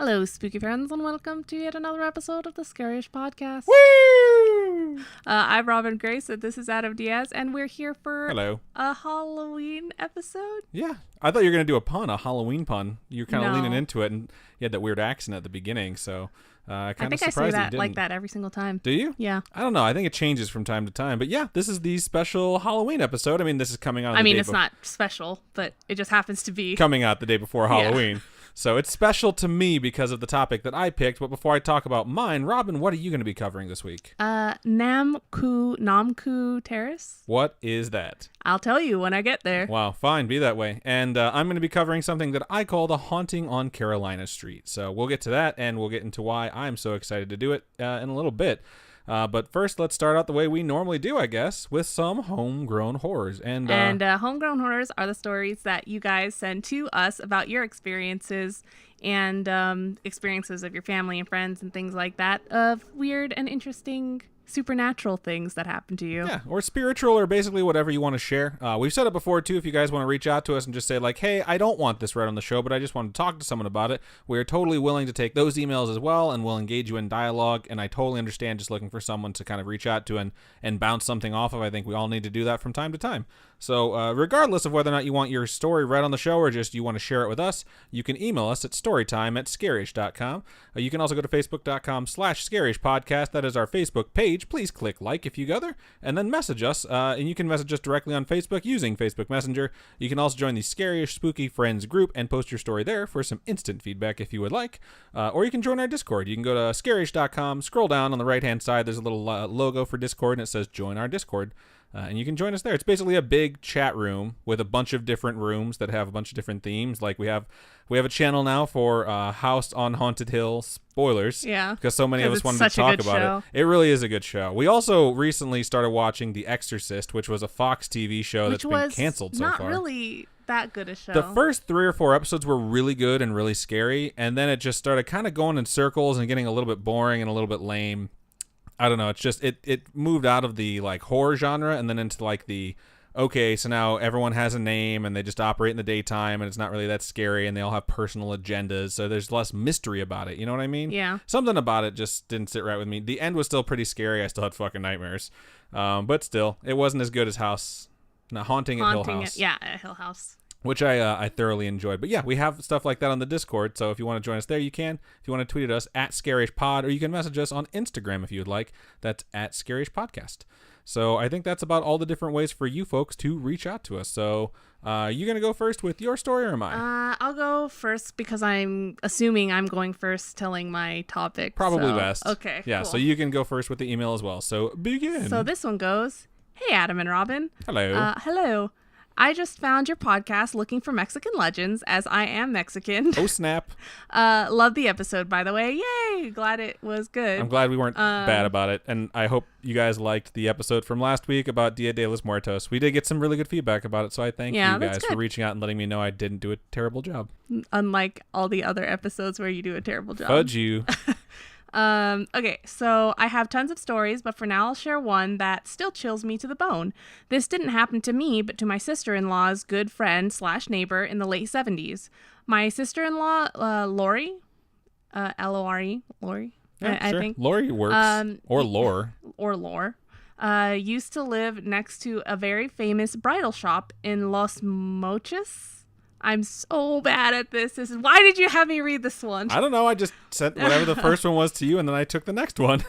Hello, spooky friends, and welcome to yet another episode of the Scariest Podcast. Woo! I'm Robin Grace, and this is Adam Diaz, and we're here for Hello. a Halloween episode. Yeah, I thought you were going to do a pun, a Halloween pun. You were kind of No. leaning into it, and you had that weird accent at the beginning, so I kind of think I say surprised that you that didn't. like that every single time. Do you? Yeah. I don't know. I think it changes from time to time. But yeah, this is the special Halloween episode. I mean, this is coming out. It's not special, but it just happens to be. Coming out the day before Halloween. So it's special to me because of the topic that I picked. But before I talk about mine, Robin, what are you going to be covering this week? Namku Terrace. What is that? I'll tell you when I get there. Wow, fine, be that way. And I'm going to be covering something that I call the haunting on Carolina Street. So we'll get to that, and we'll get into why I'm so excited to do it in a little bit. But first, let's start out the way we normally do, I guess, with some homegrown horrors. And homegrown horrors are the stories that you guys send to us about your experiences and experiences of your family and friends and things like that of weird and interesting supernatural things that happen to you. Yeah, or spiritual, or basically whatever you want to share. We've said it before, too, if you guys want to reach out to us and just say, like, hey, I don't want this read on the show, but I just want to talk to someone about it. We are totally willing to take those emails as well, and we'll engage you in dialogue, and I totally understand just looking for someone to kind of reach out to and bounce something off of. I think we all need to do that from time to time. So regardless of whether or not you want your story read on the show or just you want to share it with us, you can email us at storytime@scarish.com. You can also go to facebook.com/scarishpodcast. That is our Facebook page. Please click like if you go there, and then message us. And you can message us directly on Facebook using Facebook Messenger. You can also join the Scarish Spooky Friends group and post your story there for some instant feedback if you would like. Or you can join our Discord. You can go to scarish.com, scroll down on the right-hand side. There's a little logo for Discord, and it says join our Discord. And you can join us there. It's basically a big chat room with a bunch of different rooms that have a bunch of different themes. Like we have a channel now for House on Haunted Hill spoilers. Yeah. Because so many of us wanted to talk about it. It really is a good show. We also recently started watching The Exorcist, which was a Fox TV show that's been canceled so far. Not really that good a show. The first 3 or 4 episodes were really good and really scary, and then it just started kind of going in circles and getting a little bit boring and a little bit lame. I don't know. It's just it moved out of the like horror genre and then into like the okay, so now everyone has a name and they just operate in the daytime and it's not really that scary and they all have personal agendas, so there's less mystery about it. You know what I mean? Yeah. Something about it just didn't sit right with me. The end was still pretty scary. I still had fucking nightmares, but still, it wasn't as good as Haunting at Hill House. At Hill House. Which I thoroughly enjoyed. But yeah, we have stuff like that on the Discord, so if you want to join us there, you can. If you want to tweet at us, @ScarishPod, or you can message us on Instagram if you would like. That's @ScarishPodcast. So I think that's about all the different ways for you folks to reach out to us. So you going to go first with your story, or am I? I'll go first because I'm assuming I'm going first telling my topic. Probably best. Okay, yeah, cool. So you can go first with the email as well. So begin. So this one goes, hey, Adam and Robin. Hello. Hello. I just found your podcast looking for Mexican legends, as I am Mexican. Oh, snap. Love the episode, by the way. Yay! Glad it was good. I'm glad we weren't bad about it. And I hope you guys liked the episode from last week about Dia de los Muertos. We did get some really good feedback about it, so I thank you guys for reaching out and letting me know I didn't do a terrible job. Unlike all the other episodes where you do a terrible job. Fudge you. Okay, so I have tons of stories, but for now I'll share one that still chills me to the bone. This didn't happen to me, but to my sister-in-law's good friend / neighbor in the late 70s. My sister-in-law, Lori, L-O-R-E, Lori, Yeah, I sure. think. Lori works, or Lore. Or Lore, used to live next to a very famous bridal shop in Los Mochis. I'm so bad at this. Why did you have me read this one? I don't know. I just sent whatever the first one was to you, and then I took the next one.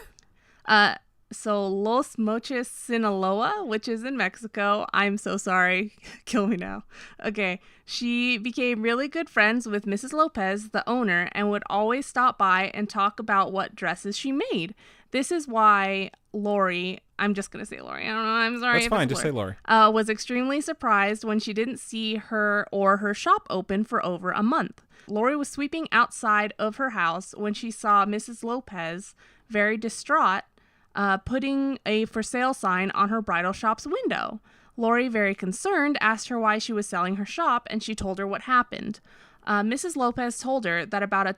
So Los Mochis, Sinaloa, which is in Mexico. I'm so sorry. Kill me now. Okay. She became really good friends with Mrs. Lopez, the owner, and would always stop by and talk about what dresses she made. This is why Lori, I'm just going to say Lori. I don't know. I'm sorry. That's fine. Just say Lori. Was extremely surprised when she didn't see her or her shop open for over a month. Lori was sweeping outside of her house when she saw Mrs. Lopez, very distraught, putting a for sale sign on her bridal shop's window. Lori, very concerned, asked her why she was selling her shop, and she told her what happened. Mrs. Lopez told her that about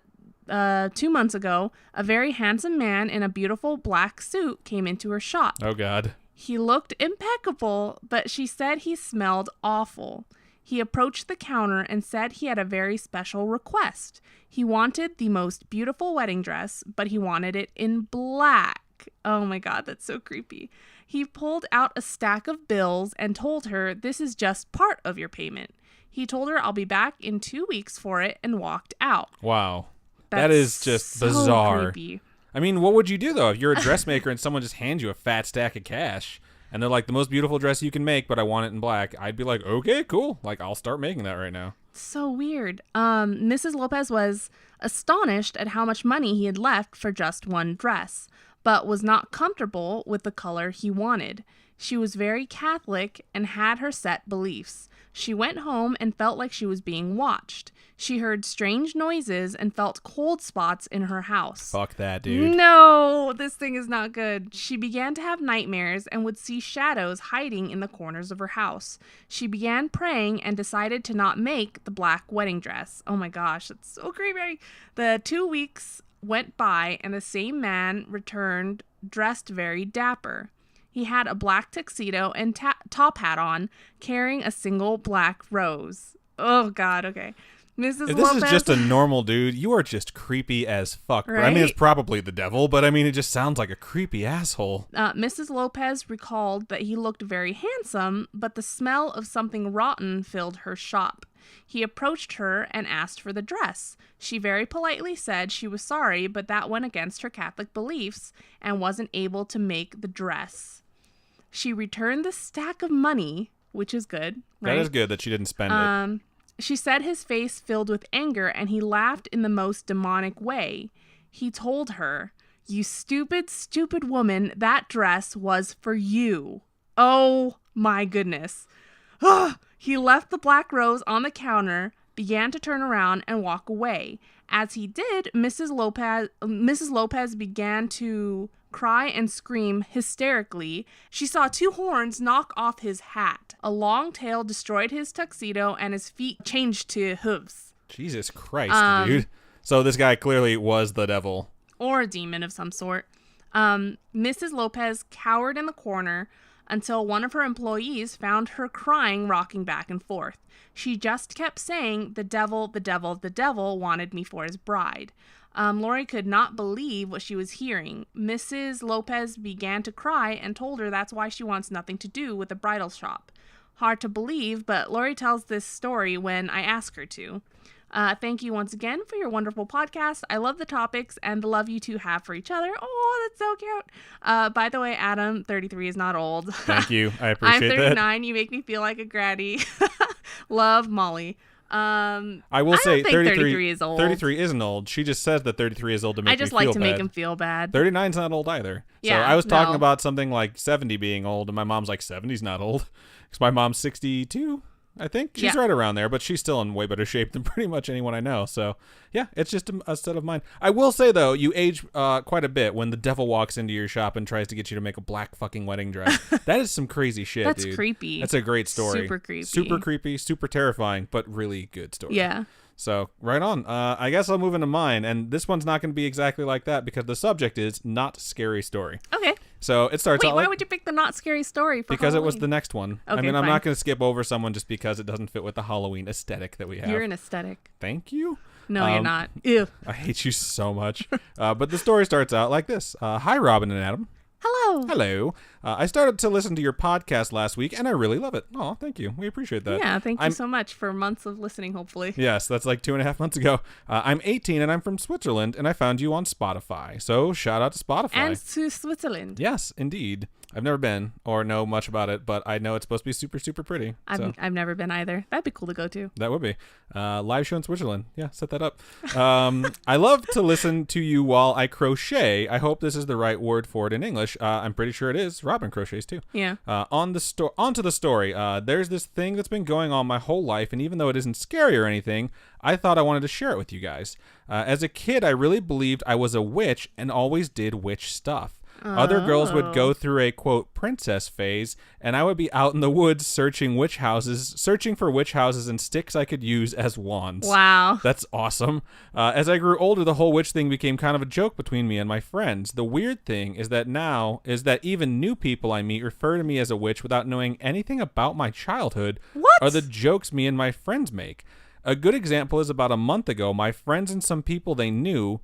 2 months ago, a very handsome man in a beautiful black suit came into her shop. Oh, God. He looked impeccable, but she said he smelled awful. He approached the counter and said he had a very special request. He wanted the most beautiful wedding dress, but he wanted it in black. Oh my God, that's so creepy. He pulled out a stack of bills and told her, "This is just part of your payment." He told her, "I'll be back in 2 weeks for it," and walked out. Wow. That's That is just so bizarre. creepy. I mean, what would you do, though, if you're a dressmaker and someone just hands you a fat stack of cash and they're like, "The most beautiful dress you can make, but I want it in black"? I'd be like, okay, cool. Like, I'll start making that right now. So weird. Mrs. Lopez was astonished at how much money he had left for just one dress, but was not comfortable with the color he wanted. She was very Catholic and had her set beliefs. She went home and felt like she was being watched. She heard strange noises and felt cold spots in her house. Fuck that, dude. No, this thing is not good. She began to have nightmares and would see shadows hiding in the corners of her house. She began praying and decided to not make the black wedding dress. Oh my gosh, that's so creepy. The 2 weeks went by and the same man returned dressed very dapper. He had a black tuxedo and top hat on, carrying a single black rose. Oh, God, okay. Mrs. If this Lopez, is just a normal dude, you are just creepy as fuck. Right? I mean, it's probably the devil, but I mean, it just sounds like a creepy asshole. Mrs. Lopez recalled that he looked very handsome, but the smell of something rotten filled her shop. He approached her and asked for the dress. She very politely said she was sorry, but that went against her Catholic beliefs and wasn't able to make the dress. She returned the stack of money, which is good, right? That is good that she didn't spend it. She said his face filled with anger and he laughed in the most demonic way. He told her, "You stupid, stupid woman, that dress was for you." Oh my goodness. He left the black rose on the counter, began to turn around and walk away. As he did, Mrs. Lopez began to cry and scream hysterically. She saw 2 horns knock off his hat. A long tail destroyed his tuxedo and his feet changed to hooves. Jesus Christ, dude. So this guy clearly was the devil. Or a demon of some sort. Mrs. Lopez cowered in the corner until one of her employees found her crying, rocking back and forth. She just kept saying, "The devil, the devil, the devil wanted me for his bride." Lori could not believe what she was hearing. Mrs. Lopez began to cry and told her that's why she wants nothing to do with the bridal shop. Hard to believe, but Lori tells this story when I ask her to. Thank you once again for your wonderful podcast. I love the topics and the love you two have for each other. Oh, that's so cute. By the way, Adam, 33 is not old. Thank you. I appreciate that. I'm 39. You make me feel like a granny. Love, Molly. I will say 33 is old. 33 isn't old. She just says that 33 is old to make me feel bad. I just like to make him feel bad. 39's not old either. Yeah, so I was talking about something like 70 being old, and my mom's like, 70's not old. Because my mom's 62, I think. She's right around there, but she's still in way better shape than pretty much anyone I know. So, yeah, it's just a set of mine. I will say, though, you age quite a bit when the devil walks into your shop and tries to get you to make a black fucking wedding dress. That is some crazy shit, That's dude. That's creepy. That's a great story. Super creepy. Super creepy, super terrifying, but really good story. Yeah. So, right on. I guess I'll move into mine, and this one's not going to be exactly like that because the subject is not scary story. Okay. So, it starts out why would you pick the not scary story for because Halloween? It was the next one. Okay, I mean, I'm fine. not going to skip over someone just because it doesn't fit with the Halloween aesthetic that we have. You're an aesthetic. Thank you. No, you're not. Ew. I hate you so much. But the story starts out like this. Hi, Robin and Adam. Hello. Hello. I started to listen to your podcast last week, and I really love it. Oh, thank you. We appreciate that. Yeah, thank you so much for months of listening, hopefully. Yes, that's like 2.5 months ago. I'm 18, and I'm from Switzerland, and I found you on Spotify. So, shout out to Spotify. And to Switzerland. Yes, indeed. I've never been or know much about it, but I know it's supposed to be super, super pretty. I've never been either. That'd be cool to go to. That would be. Live show in Switzerland. Yeah, set that up. I love to listen to you while I crochet. I hope this is the right word for it in English. I'm pretty sure it is. Robin crochets too. Yeah. Onto the story. There's this thing that's been going on my whole life, and even though it isn't scary or anything, I thought I wanted to share it with you guys. As a kid, I really believed I was a witch and always did witch stuff. Other girls would Oh. go through a, quote, princess phase, and I would be out in the woods searching for witch houses and sticks I could use as wands. Wow. That's awesome. As I grew older, the whole witch thing became kind of a joke between me and my friends. The weird thing is that even new people I meet refer to me as a witch without knowing anything about my childhood What? or the jokes me and my friends make. A good example is about a month ago, my friends and some people they knew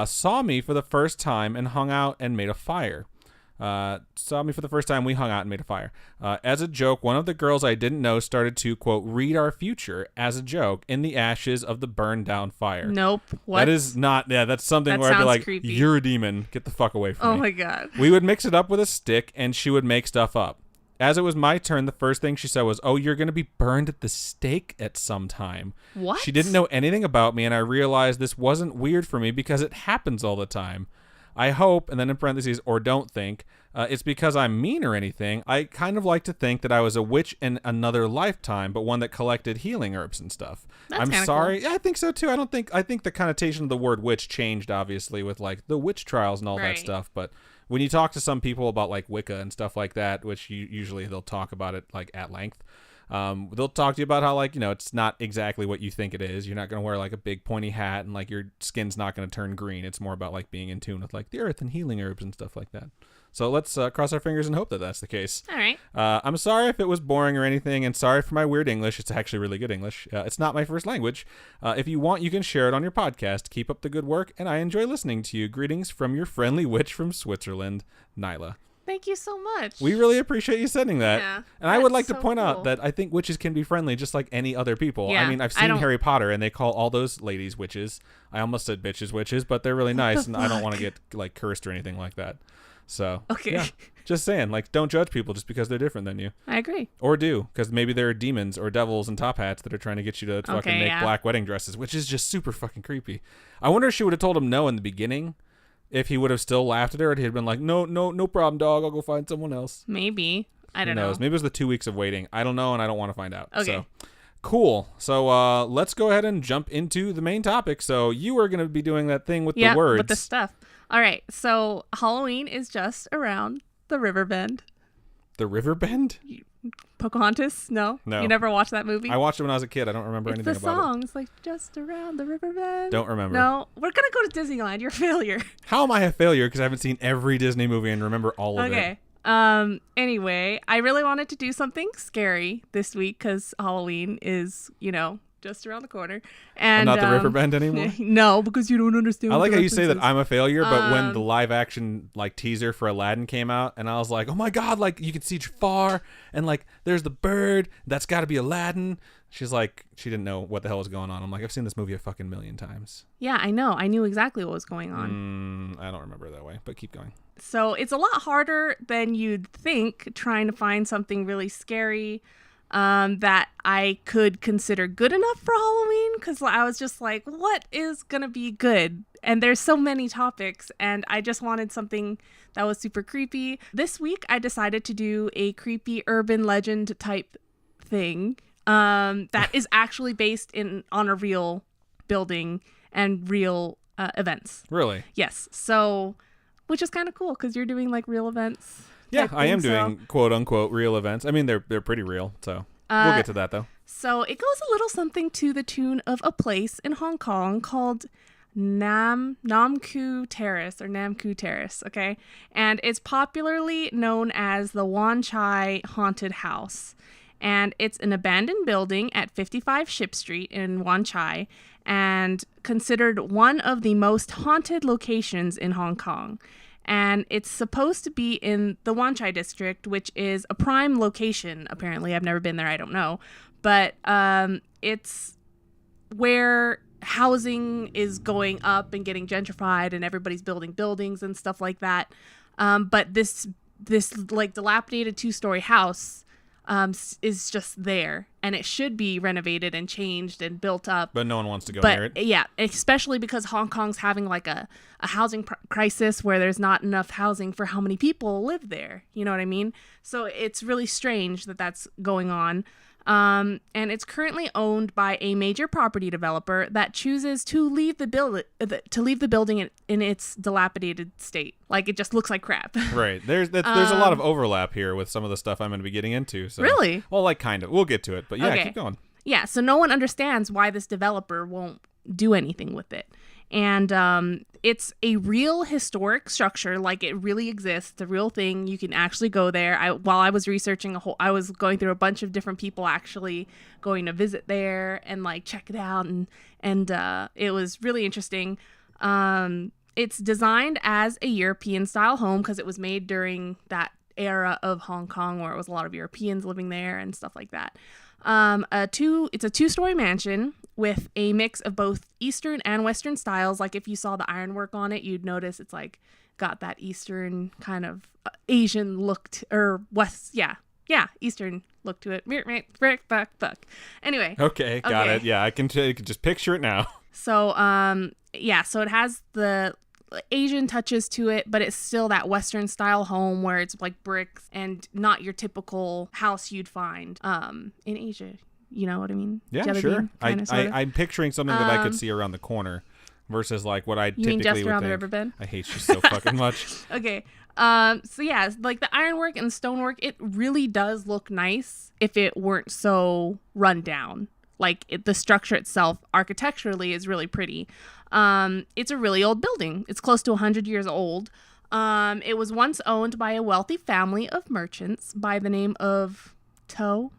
saw me for the first time and hung out and made a fire. We hung out and made a fire. As a joke, one of the girls I didn't know started to, quote, read our future as a joke in the ashes of the burned down fire. Nope. What? That is not, that's something That where I'd be sounds like, creepy. you're a demon. Get the fuck away from Oh me. my god. We would mix it up with a stick and she would make stuff up. As it was my turn, the first thing she said was, oh, you're going to be burned at the stake at some time. What? She didn't know anything about me, and I realized this wasn't weird for me because it happens all the time. I hope, and then in parentheses, or don't think, it's because I'm mean or anything. I kind of like to think that I was a witch in another lifetime, but one that collected healing herbs and stuff. That's I'm kinda sorry. Yeah, I think so too. I think the connotation of the word witch changed, obviously, with like the witch trials and all that Right. stuff, but when you talk to some people about like Wicca and stuff like that, which usually they'll talk about it like at length, they'll talk to you about how like, it's not exactly what you think it is. You're not going to wear like a big pointy hat and like your skin's not going to turn green. It's more about like being in tune with like the earth and healing herbs and stuff like that. So let's cross our fingers and hope that that's the case. All right. I'm sorry if it was boring or anything, and sorry for my weird English. It's actually really good English. It's not my first language. If you want, you can share it on your podcast. Keep up the good work, and I enjoy listening to you. Greetings from your friendly witch from Switzerland, Nyla. Thank you so much. We really appreciate you sending that. Yeah, and I would that's like to so point out cool. that I think witches can be friendly just like any other people. Yeah, I mean, I've I seen don't- Harry Potter, and they call all those ladies witches. I almost said bitches witches, but they're really nice, and I don't want to get like cursed or anything like that. So, Okay. yeah, just saying, like, don't judge people just because they're different than you. I agree. Or do, because maybe there are demons or devils in top hats that are trying to get you to fucking make yeah. black wedding dresses, which is just super fucking creepy. I wonder if she would have told him no in the beginning, if he would have still laughed at her, or he'd been like, no problem, dog, I'll go find someone else. Maybe. I don't Who knows? know. Maybe it was the 2 weeks of waiting. I don't know, and I don't want to find out. Okay. So, cool. So let's go ahead and jump into the main topic. So you are going to be doing that thing with Yeah, the words. with the stuff. All right. So Halloween is just around the river bend. The River Bend? Pocahontas? No? No. You never watched that movie? I watched it when I was a kid. I don't remember it's anything the about song. It's like just around the river bend. it. Don't remember. No. We're going to go to Disneyland. You're a failure. How am I a failure? Because I haven't seen every Disney movie and remember all of it. Okay. Anyway, I really wanted to do something scary this week because Halloween is, just around the corner. And Not the River Bend anymore? No, because you don't understand. I what like the how you say that reference is. I'm a failure, but when the live action like teaser for Aladdin came out, and I was like, oh my god, like you can see Jafar, and like there's the bird, that's got to be Aladdin. She's like, she didn't know what the hell was going on. I'm like, I've seen this movie a fucking million times. Yeah, I know. I knew exactly what was going on. I don't remember it that way, but keep going. So it's a lot harder than you'd think trying to find something really scary that I could consider good enough for Halloween, because I was just like, what is going to be good? And there's so many topics, and I just wanted something that was super creepy. This week, I decided to do a creepy urban legend type thing that is actually based on a real building and real events. Really? Yes. So, which is kind of cool because you're doing like real events. Yeah, type I am thing, so- doing quote unquote real events. I mean, they're pretty real, so we'll get to that though. So it goes a little something to the tune of a place in Hong Kong called Namku Terrace, okay? And it's popularly known as the Wan Chai Haunted House. And it's an abandoned building at 55 Ship Street in Wan Chai and considered one of the most haunted locations in Hong Kong. And it's supposed to be in the Wan Chai district, which is a prime location, apparently. I've never been there, I don't know. But it's where housing is going up and getting gentrified and everybody's building buildings and stuff like that. But this like dilapidated 2-story house is just there, and it should be renovated and changed and built up. But no one wants to go near it. But yeah, especially because Hong Kong's having like a housing crisis where there's not enough housing for how many people live there. You know what I mean? So it's really strange that that's going on. And it's currently owned by a major property developer that chooses to leave the building in its dilapidated state. Like, it just looks like crap. Right. There's a lot of overlap here with some of the stuff I'm going to be getting into. So. Really? Well, like, kind of. We'll get to it. But yeah, keep going. Yeah, so no one understands why this developer won't do anything with it. And it's a real historic structure, like it really exists. It's a real thing. You can actually go there. While I was researching I was going through a bunch of different people actually going to visit there and like check it out, and it was really interesting. It's designed as a European style home because it was made during that era of Hong Kong where it was a lot of Europeans living there and stuff like that. It's a 2-story mansion with a mix of both Eastern and Western styles. Like if you saw the ironwork on it, you'd notice it's like got that Eastern kind of Asian look or Eastern look to it. Anyway. Okay, got it. Yeah, I can just picture it now. So, so it has the Asian touches to it, but it's still that Western style home where it's like bricks and not your typical house you'd find in Asia. You know what I mean? Yeah, sure. I'm picturing something that I could see around the corner versus like what I typically would think. You mean just around the riverbed? I hate you so fucking much. Okay. So yeah, like the ironwork and stonework, it really does look nice if it weren't so run down. Like the structure itself, architecturally, is really pretty. It's a really old building. It's close to 100 years old. It was once owned by a wealthy family of merchants by the name of T-O.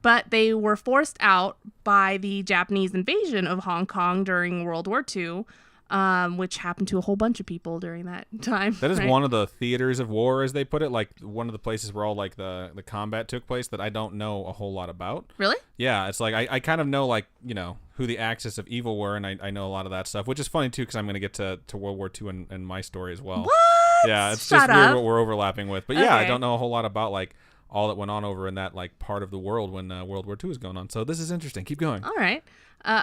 But they were forced out by the Japanese invasion of Hong Kong during World War II, which happened to a whole bunch of people during that time. That is one of the theaters of war, as they put it, like one of the places where all like the combat took place that I don't know a whole lot about. Really? Yeah, it's like I kind of know like, you know, who the axis of evil were, and I know a lot of that stuff, which is funny too because I'm going to get to World War II and my story as well. What? Yeah, it's just weird what we're overlapping with. But yeah, I don't know a whole lot about like all that went on over in that like part of the world when World War II was going on. So this is interesting. Keep going. All right.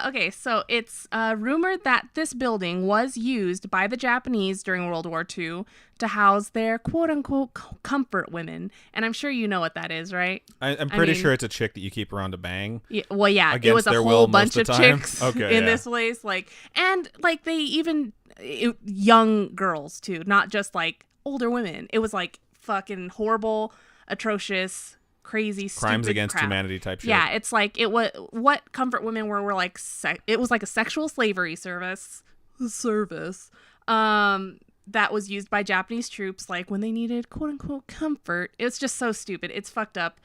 Okay, so it's rumored that this building was used by the Japanese during World War II to house their quote-unquote comfort women. And I'm sure you know what that is, right? I'm pretty sure it's a chick that you keep around to bang. Yeah, well, yeah, it was a whole bunch of chicks in this place. And they even, young girls, too, not just, like, older women. It was, like, fucking horrible, atrocious, crazy, stupid crimes against crap. Humanity type shit. Yeah, it's like it was what comfort women were like. It was like a sexual slavery service that was used by Japanese troops, like when they needed quote unquote comfort. It's just so stupid. It's fucked up.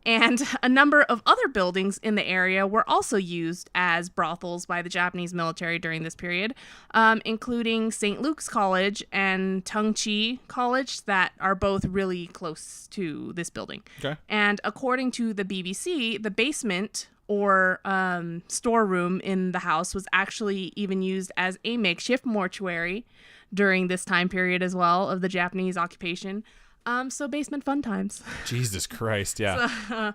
And a number of other buildings in the area were also used as brothels by the Japanese military during this period, including St. Luke's College and Tung Chi College that are both really close to this building. Okay. And according to the BBC, the basement or storeroom in the house was actually even used as a makeshift mortuary during this time period as well of the Japanese occupation. So basement fun times. Jesus Christ, yeah.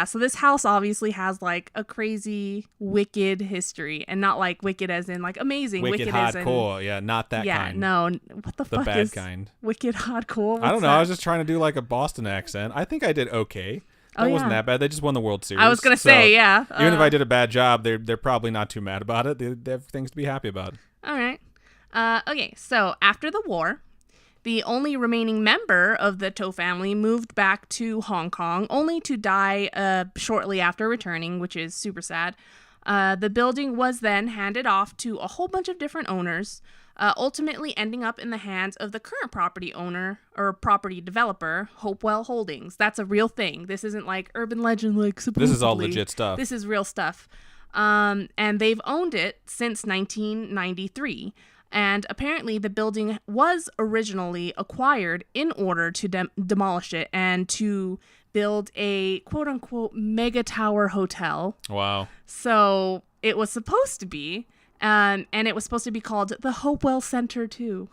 So this house obviously has like a crazy wicked history, and not like wicked as in like amazing. Wicked hardcore, yeah, not that kind. Yeah, no, what the fuck bad is kind? Wicked hardcore? I don't know. I was just trying to do like a Boston accent. I think I did okay. That wasn't that bad. They just won the World Series. I was gonna say, yeah. Even if I did a bad job, they're probably not too mad about it. They have things to be happy about. All right. Okay. So after the war, the only remaining member of the To family moved back to Hong Kong, only to die shortly after returning, which is super sad. The building was then handed off to a whole bunch of different owners, ultimately ending up in the hands of the current property owner or property developer, Hopewell Holdings. That's a real thing. This isn't like urban legend, like supposedly. This is all legit stuff. This is real stuff. And they've owned it since 1993. And apparently the building was originally acquired in order to demolish it and to build a quote-unquote mega tower hotel. Wow. So it was supposed to be, and it was supposed to be called the Hopewell Center too.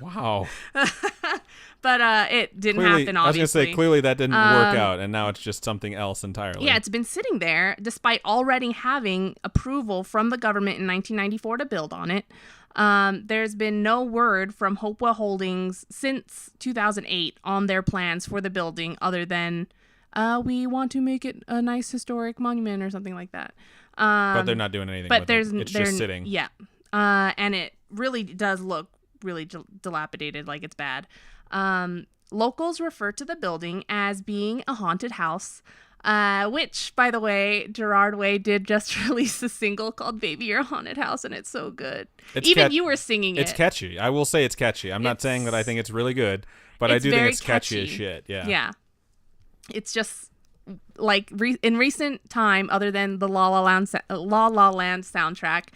Wow. But it didn't Clearly, happen, I was obviously. going to say, clearly that didn't work out, and now it's just something else entirely. Yeah, it's been sitting there despite already having approval from the government in 1994 to build on it. There's been no word from Hopewell Holdings since 2008 on their plans for the building other than we want to make it a nice historic monument or something like that. But they're not doing anything with it. It's just sitting. Yeah. And it really does look really dilapidated, like it's bad. Locals refer to the building as being a haunted house, which, by the way, Gerard Way did just release a single called Baby You're a Haunted House, and it's so good. Even you were singing it. It's catchy. I will say it's catchy. I'm not saying that I think it's really good, but I do think it's catchy as shit. Yeah. Yeah. It's just like in recent time, other than the La La Land soundtrack,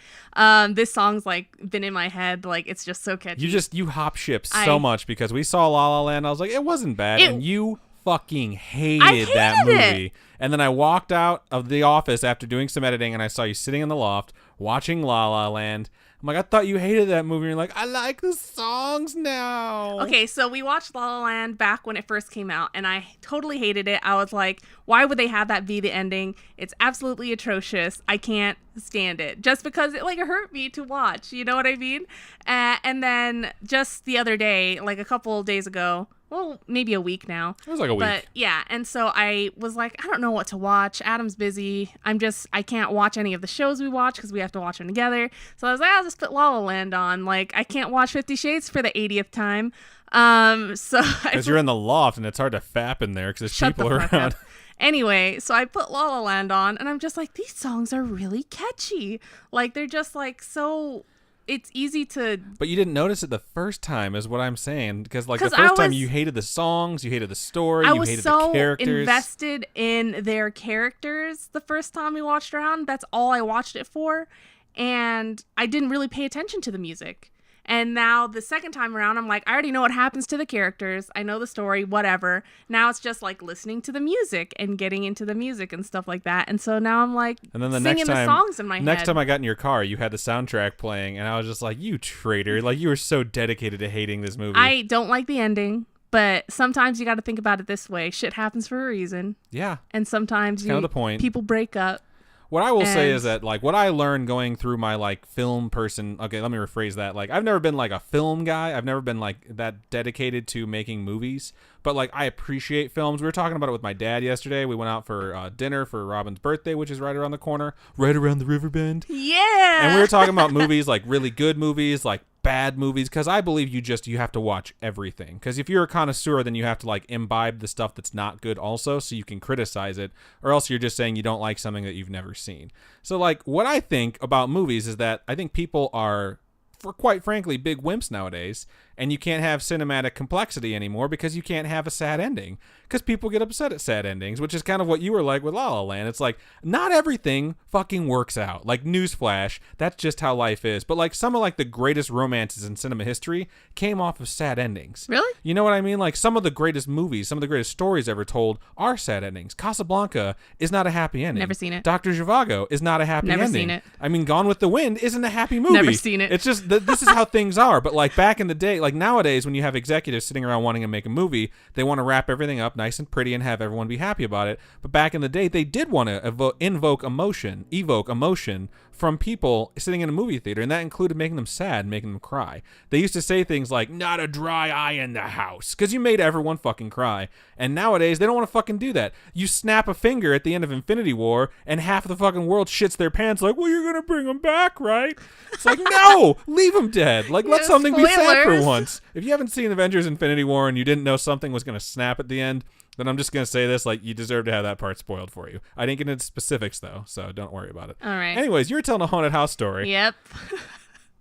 this song's like been in my head. Like it's just so catchy. You hop ship so much because we saw La La Land. I was like, it wasn't bad, and you fucking hated that movie. And then I walked out of the office after doing some editing, and I saw you sitting in the loft watching La La Land. I'm like, I thought you hated that movie. And you're like, I like the songs now. Okay, so we watched La La Land back when it first came out, and I totally hated it. I was like, why would they have that be the ending? It's absolutely atrocious. I can't stand it. Just because it hurt me to watch. You know what I mean? And then just the other day, like a couple of days ago, well, maybe a week now. It was like a week. But yeah, and so I was like, I don't know what to watch. Adam's busy. I can't watch any of the shows we watch because we have to watch them together. So I was like, I'll just put La La Land on. Like, I can't watch 50 Shades for the 80th time. Because you're in the loft and it's hard to fap in there because there's people around. Anyway, so I put La La Land on, and I'm just like, these songs are really catchy. Like, they're just like so... It's easy to... But you didn't notice it the first time is what I'm saying. Because the first time you hated the songs, you hated the story, you hated the characters. I was so invested in their characters the first time we watched around. That's all I watched it for. And I didn't really pay attention to the music. And now the second time around, I'm like, I already know what happens to the characters. I know the story, whatever. Now it's just like listening to the music and getting into the music and stuff like that. And so now I'm like singing the songs in my head. Next time I got in your car, you had the soundtrack playing. And I was just like, you traitor. Like, you were so dedicated to hating this movie. I don't like the ending. But sometimes you got to think about it this way. Shit happens for a reason. Yeah. And sometimes kind of the point. People break up. What I will say is that, what I learned going through my, film person... Okay, let me rephrase that. I've never been, a film guy. I've never been, that dedicated to making movies. But, I appreciate films. We were talking about it with my dad yesterday. We went out for dinner for Robin's birthday, which is right around the corner. Right around the river bend. Yeah! And we were talking about movies, really good movies, bad movies, because I believe you have to watch everything. Because if you're a connoisseur, then you have to imbibe the stuff that's not good also, so you can criticize it, or else you're just saying you don't like something that you've never seen. So what I think about movies is that I think people are, quite frankly, big wimps nowadays, and you can't have cinematic complexity anymore because you can't have a sad ending. Because people get upset at sad endings, which is kind of what you were like with La La Land. It's not everything fucking works out. Newsflash, that's just how life is. But some of the greatest romances in cinema history came off of sad endings. Really? You know what I mean? Some of the greatest movies, some of the greatest stories ever told are sad endings. Casablanca is not a happy ending. Never seen it. Dr. Zhivago is not a happy ending. Never seen it. I mean, Gone with the Wind isn't a happy movie. Never seen it. It's just this is how things are. But back in the day, nowadays, when you have executives sitting around wanting to make a movie, they want to wrap everything up nice and pretty and have everyone be happy about it. But back in the day, they did want to evoke emotion from people sitting in a movie theater, and that included making them sad, making them cry. They used to say things like, not a dry eye in the house, because you made everyone fucking cry. And nowadays, they don't want to fucking do that. You snap a finger at the end of Infinity War, and half of the fucking world shits their pants well, you're going to bring them back, right? It's no! Leave them dead. Let something be sad for once. If you haven't seen Avengers Infinity War and you didn't know something was going to snap at the end, then I'm just going to say this, you deserve to have that part spoiled for you. I didn't get into specifics, though, so don't worry about it. All right. Anyways, you were telling a haunted house story. Yep.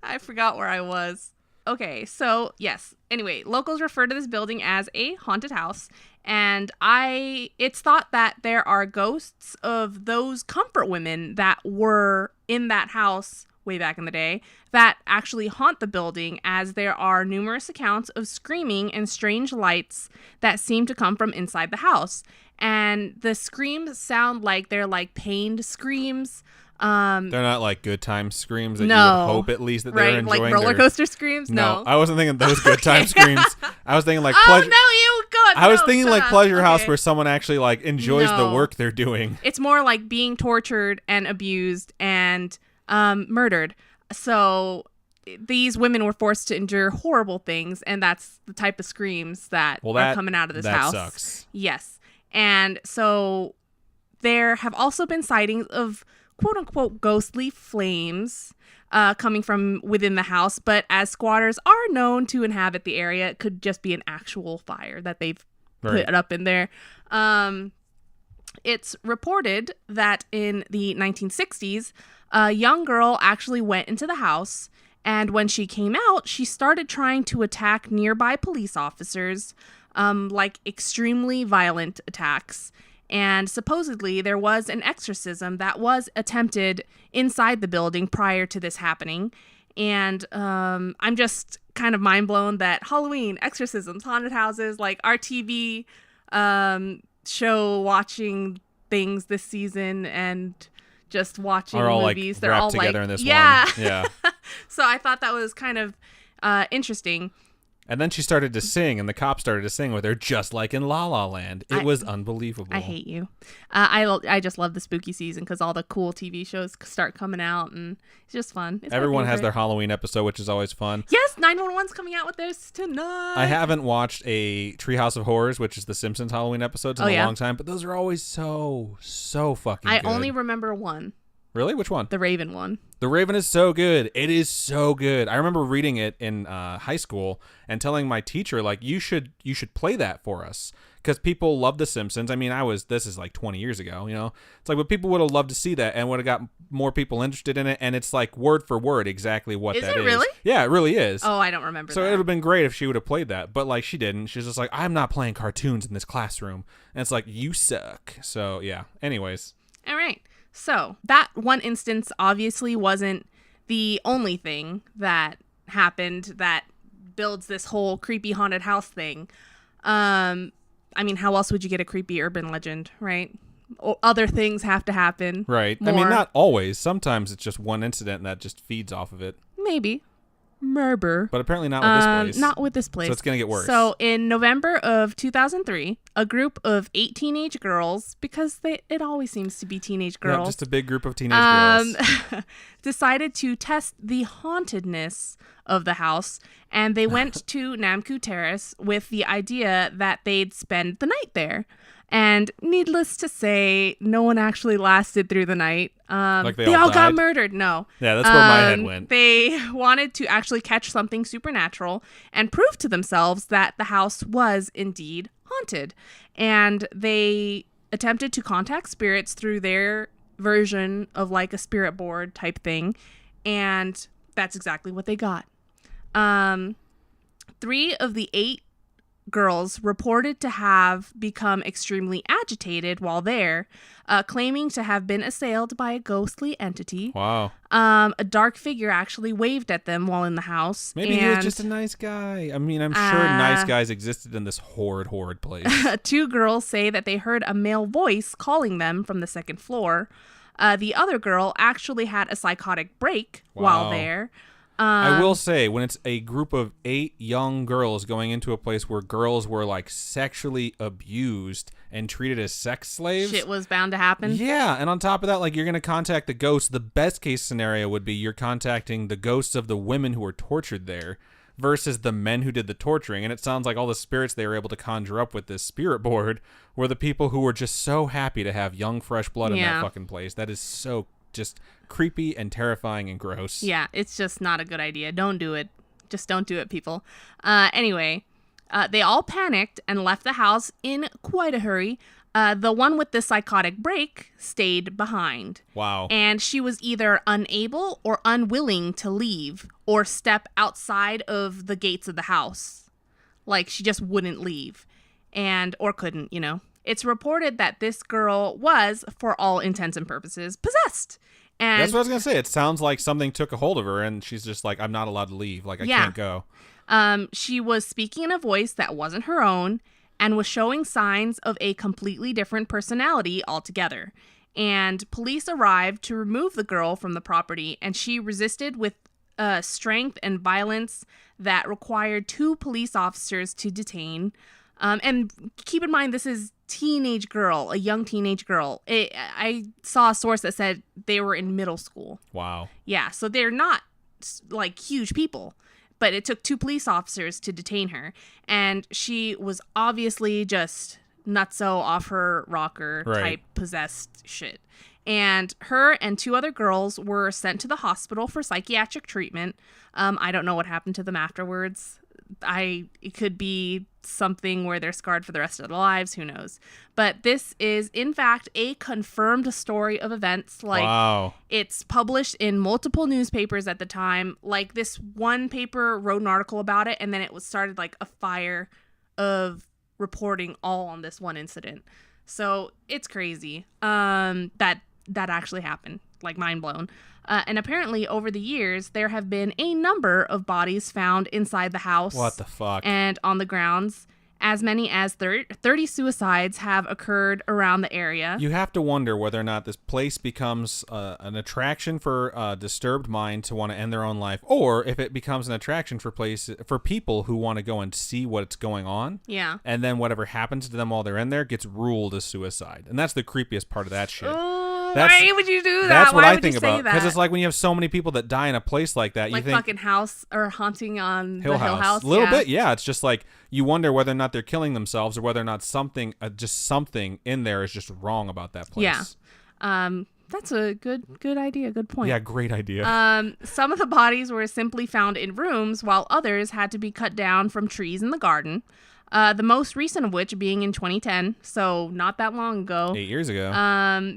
I forgot where I was. Okay, so, yes. Anyway, locals refer to this building as a haunted house, and it's thought that there are ghosts of those comfort women that were in that house way back in the day that actually haunt the building, as there are numerous accounts of screaming and strange lights that seem to come from inside the house. And the screams sound like they're pained screams. They're not like good time screams that No. you would hope at least that they're Right? enjoying. Like roller coaster screams? No. I wasn't thinking those good time screams. I was thinking like Oh, pleasure. no, you good. I was No, thinking shut like up. Pleasure House Okay. where someone actually like enjoys the No. work they're doing. It's more like being tortured and abused and murdered. So these women were forced to endure horrible things, and that's the type of screams that are coming out of this house. That sucks. Yes. And so there have also been sightings of quote-unquote ghostly flames coming from within the house, but as squatters are known to inhabit the area, it could just be an actual fire that they've put up in there. It's reported that in the 1960s, a young girl actually went into the house, and when she came out, she started trying to attack nearby police officers, like extremely violent attacks. And supposedly there was an exorcism that was attempted inside the building prior to this happening. And I'm just kind of mind blown that Halloween, exorcisms, haunted houses, like our TV show watching things this season and just watching Are all movies. like They're wrapped all together like, in this yeah. one. Yeah. So I thought that was kind of interesting. And then she started to sing, and the cop started to sing with her, just like in La La Land. It was unbelievable. I hate you. I just love the spooky season because all the cool TV shows start coming out, and it's just fun. It's my Everyone has favorite. their Halloween episode, which is always fun. Yes, 911's coming out with theirs tonight. I haven't watched a Treehouse of Horrors, which is the Simpsons Halloween episodes, in a long time, but those are always so fucking good. I only remember one. Really? Which one? The Raven one. The Raven is so good. It is so good. I remember reading it in high school and telling my teacher, like, you should play that for us. Because people love The Simpsons. I mean, this is like 20 years ago, you know? It's like, but people would have loved to see that and would have got more people interested in it. And it's like word for word exactly what that is. Is it really? Yeah, it really is. Oh, I don't remember So that. it would have been great if she would have played that. But like, she didn't. She's just like, I'm not playing cartoons in this classroom. And it's like, you suck. So yeah. Anyways. All right. So that one instance obviously wasn't the only thing that happened that builds this whole creepy haunted house thing. I mean, how else would you get a creepy urban legend, right? Other things have to happen. Right. More. I mean, not always. Sometimes it's just one incident that just feeds off of it. Maybe. Murder. But apparently not with this place. Not with this place. So it's going to get worse. So in November of 2003, a group of 8 teenage girls, because it always seems to be teenage girls. Yeah, just a big group of teenage girls. Decided to test the hauntedness of the house, and they went to Namku Terrace with the idea that they'd spend the night there. And needless to say, no one actually lasted through the night. Like they they all all got died? murdered. No. Yeah, that's where my head went. They wanted to actually catch something supernatural and prove to themselves that the house was indeed haunted. And they attempted to contact spirits through their version of like a spirit board type thing. And that's exactly what they got. 3 of the 8 girls reported to have become extremely agitated while there, claiming to have been assailed by a ghostly entity. Wow. A dark figure actually waved at them while in the house. Maybe he was just a nice guy. I mean, I'm sure nice guys existed in this horrid place. 2 girls say that they heard a male voice calling them from the 2nd floor. The other girl actually had a psychotic break while Wow. there. I will say, when it's a group of 8 young girls going into a place where girls were like sexually abused and treated as sex slaves. Shit was bound to happen. Yeah, and on top of that, like, you're going to contact the ghosts. The best case scenario would be you're contacting the ghosts of the women who were tortured there versus the men who did the torturing. And it sounds like all the spirits they were able to conjure up with this spirit board were the people who were just so happy to have young, fresh blood in that fucking place. That is so just creepy and terrifying and gross. Yeah, it's just not a good idea. Don't do it. Just don't do it, people. Anyway, they all panicked and left the house in quite a hurry. The one with the psychotic break stayed behind. Wow. And she was either unable or unwilling to leave or step outside of the gates of the house. Like, she just wouldn't leave or couldn't, you know. It's reported that this girl was, for all intents and purposes, possessed. And that's what I was going to say. It sounds like something took a hold of her and she's just like, I'm not allowed to leave. Like, I can't go. She was speaking in a voice that wasn't her own and was showing signs of a completely different personality altogether. and police arrived to remove the girl from the property, and she resisted with strength and violence that required 2 police officers to detain. And keep in mind, this is a young teenage girl. I saw a source that said they were in middle school. Wow. Yeah, so they're not like huge people, but it took 2 police officers to detain her, and she was obviously just nutso off her rocker type possessed shit. And her and 2 other girls were sent to the hospital for psychiatric treatment. I don't know what happened to them afterwards. It could be something where they're scarred for the rest of their lives. Who knows? But this is, in fact, a confirmed story of events. Like, wow. It's published in multiple newspapers at the time. Like, this one paper wrote an article about it, and then it was started like a fire of reporting all on this one incident. So it's crazy that actually happened. Like, mind blown. And apparently, over the years, there have been a number of bodies found inside the house. What the fuck? And on the grounds. As many as 30 suicides have occurred around the area. You have to wonder whether or not this place becomes an attraction for a disturbed mind to want to end their own life, or if it becomes an attraction for people who want to go and see what's going on. Yeah. And then whatever happens to them while they're in there gets ruled as suicide. And that's the creepiest part of that shit. Why would you do that? That's what Why I would think you about. say that? Because it's like when you have so many people that die in a place like that, like you think fucking House or Haunting on Hill the Hill House. A little bit, yeah. It's just like you wonder whether or not they're killing themselves or whether or not something in there is just wrong about that place. Yeah. That's a good idea. Good point. Yeah, great idea. Some of the bodies were simply found in rooms, while others had to be cut down from trees in the garden. The most recent of which being in 2010, so not that long ago. 8 years ago.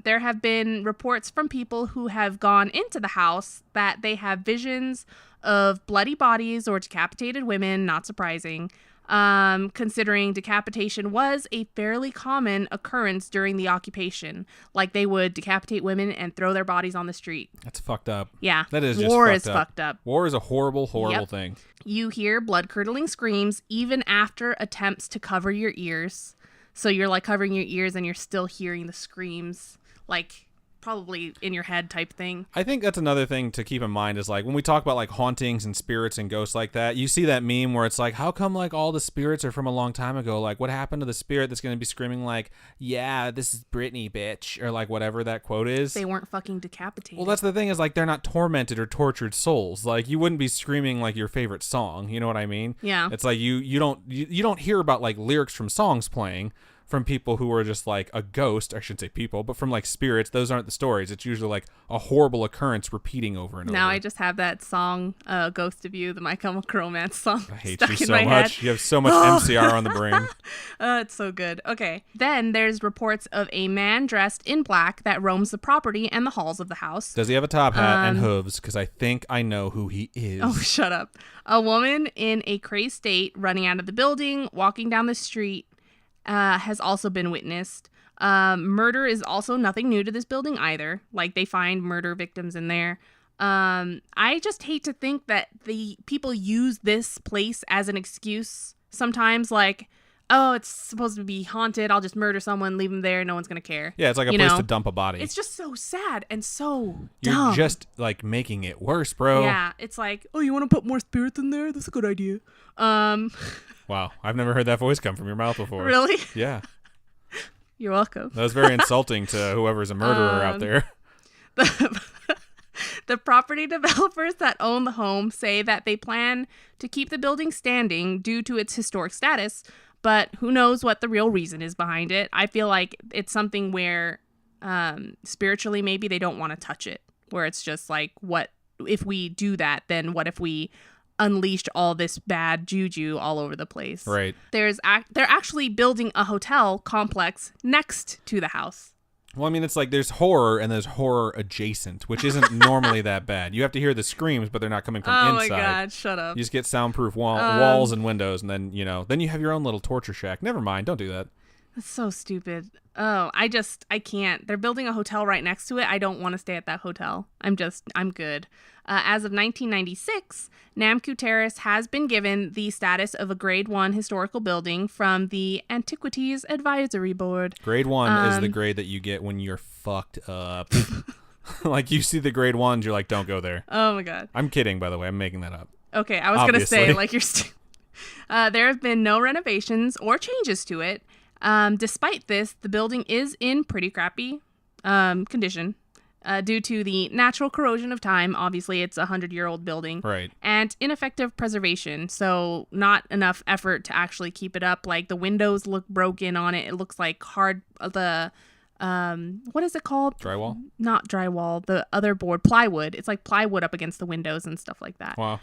There have been reports from people who have gone into the house that they have visions of bloody bodies or decapitated women, not surprising. Considering decapitation was a fairly common occurrence during the occupation. Like, they would decapitate women and throw their bodies on the street. That's fucked up. Yeah. That is just War is fucked up. War is a horrible, horrible thing. You hear blood-curdling screams even after attempts to cover your ears. So you're, like, covering your ears and you're still hearing the screams. Like, probably in your head type thing. I think that's another thing to keep in mind is like when we talk about like hauntings and spirits and ghosts like that, you see that meme where it's like, how come like all the spirits are from a long time ago? Like, what happened to the spirit that's going to be screaming like, yeah, this is Britney, bitch, or like whatever that quote is? They weren't fucking decapitated. Well, that's the thing is like they're not tormented or tortured souls. Like you wouldn't be screaming like your favorite song. You know what I mean? Yeah. It's like you don't hear about like lyrics from songs playing from people who are just like a ghost. I shouldn't say people, but from like spirits. Those aren't the stories. It's usually like a horrible occurrence repeating over and over. Now I just have that song, Ghost of You, the My Chemical Romance song. I hate you so much. You have so much MCR on the brain. It's so good. Okay. Then there's reports of a man dressed in black that roams the property and the halls of the house. Does he have a top hat and hooves? Because I think I know who he is. Oh, shut up. A woman in a crazed state running out of the building, walking down the street, has also been witnessed. Murder is also nothing new to this building either. Like, they find murder victims in there. I just hate to think that the people use this place as an excuse sometimes, like, oh, it's supposed to be haunted, I'll just murder someone, leave them there, no one's gonna care. Yeah, it's like a place to dump a body. It's just so sad and so You're dumb. just like making it worse, bro. Yeah, it's like, oh, you want to put more spirits in there? That's a good idea. Wow, I've never heard that voice come from your mouth before. Really? Yeah. You're welcome. That was very insulting to whoever's a murderer out there. The property developers that own the home say that they plan to keep the building standing due to its historic status, but who knows what the real reason is behind it. I feel like it's something where spiritually maybe they don't want to touch it, where it's just like, what if we do that, then what if we unleashed all this bad juju all over the place? Right. They're actually building a hotel complex next to the house. Well, I mean, it's like there's horror and there's horror adjacent, which isn't normally that bad. You have to hear the screams, but they're not coming from inside. Oh my God, shut up. You just get soundproof walls and windows, and then you have your own little torture shack. Never mind, don't do that. That's so stupid. Oh, I can't. They're building a hotel right next to it. I don't want to stay at that hotel. I'm good. As of 1996, Namku Terrace has been given the status of a Grade 1 historical building from the Antiquities Advisory Board. Grade 1 is the grade that you get when you're fucked up. Like, you see the grade 1s, you're like, don't go there. Oh, my God. I'm kidding, by the way. I'm making that up. Okay, I was going to say, like, there have been no renovations or changes to it. Despite this, the building is in pretty crappy condition due to the natural corrosion of time. Obviously, it's a 100-year-old building. Right. And ineffective preservation. So not enough effort to actually keep it up. Like, the windows look broken on it. It looks like what is it called? Drywall? Not drywall. The other board, plywood. It's like plywood up against the windows and stuff like that. Wow.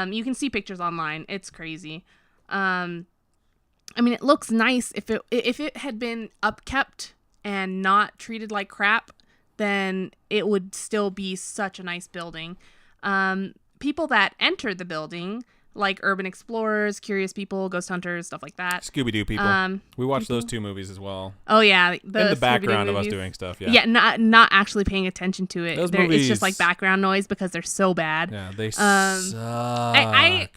You can see pictures online. It's crazy. I mean, it looks nice. If it had been upkept and not treated like crap, then it would still be such a nice building. People that enter the building, like urban explorers, curious people, ghost hunters, stuff like that. Scooby-Doo people. We watched those 2 movies as well. Oh, yeah. In the background of us doing stuff, yeah. Yeah, not actually paying attention to it. Those movies... It's just like background noise because they're so bad. Yeah, they suck.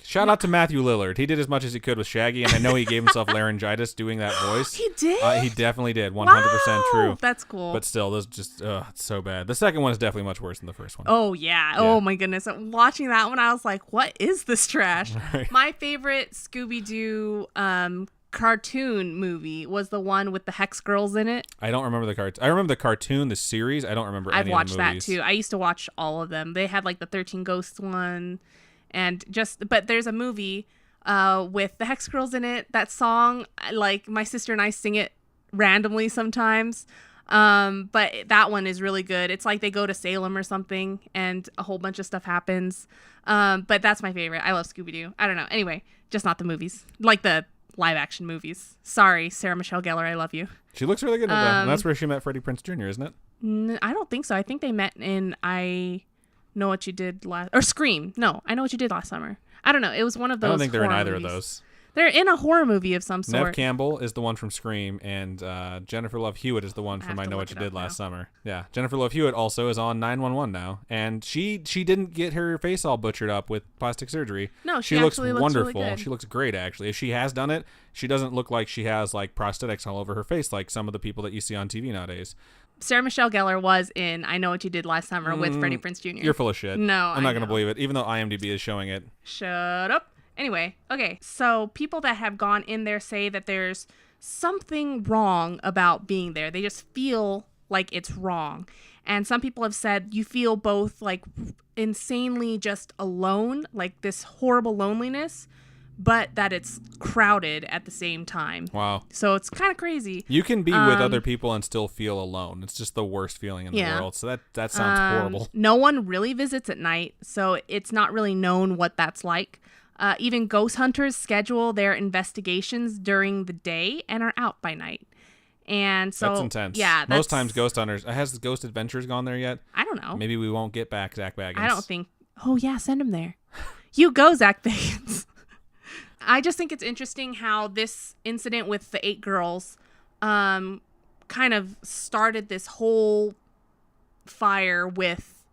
Shout out to Matthew Lillard. He did as much as he could with Shaggy, and I know he gave himself laryngitis doing that voice. He did? He definitely did. 100% wow, true. That's cool. But still, those just, it's so bad. The second one is definitely much worse than the first one. Oh, yeah. Oh, my goodness. Watching that one, I was like, what is this trash? Right. My favorite Scooby-Doo cartoon movie was the one with the Hex Girls in it. I don't remember the cartoon. I remember the cartoon, the series. I don't remember any of the movies. I've watched that too. I used to watch all of them. They had like the 13 Ghosts one, but there's a movie with the Hex Girls in it. That song, like my sister and I sing it randomly sometimes. But that one is really good. It's like they go to Salem or something and a whole bunch of stuff happens. But that's my favorite. I love Scooby-Doo. I don't know. Anyway, just not the movies. Like the live action movies. Sorry, Sarah Michelle Gellar. I love you. She looks really good in that. And that's where she met Freddie Prinze Jr., isn't it? I don't think so. I think they met in I Know What You Did Last... Or Scream. No, I Know What You Did Last Summer. I don't know. It was one of those. I don't think they're in either movies. of those. They're in a horror movie of some sort. Neve Campbell is the one from Scream, and Jennifer Love Hewitt is the one from I Know What You Did Last Summer. Yeah, Jennifer Love Hewitt also is on 911 now, and she didn't get her face all butchered up with plastic surgery. No, she looks actually wonderful. Looks really good. She looks great, actually. If she has done it, she doesn't look like she has like prosthetics all over her face like some of the people that you see on TV nowadays. Sarah Michelle Gellar was in I Know What You Did Last Summer with Freddie Prinze Jr. You're full of shit. No, I'm not going to believe it, even though IMDb is showing it. Shut up. Anyway, okay, so people that have gone in there say that there's something wrong about being there. They just feel like it's wrong. And some people have said you feel both like insanely just alone, like this horrible loneliness, but that it's crowded at the same time. Wow. So it's kind of crazy. You can be with other people and still feel alone. It's just the worst feeling in the world. So that sounds horrible. No one really visits at night, so it's not really known what that's like. Even ghost hunters schedule their investigations during the day and are out by night. And so that's intense. Yeah, most times ghost hunters. Has Ghost Adventures gone there yet? I don't know. Maybe we won't get back Zach Baggins. I don't think. Oh yeah, send him there. You go, Zach Baggins. I just think it's interesting how this incident with the 8 girls, kind of started this whole fire with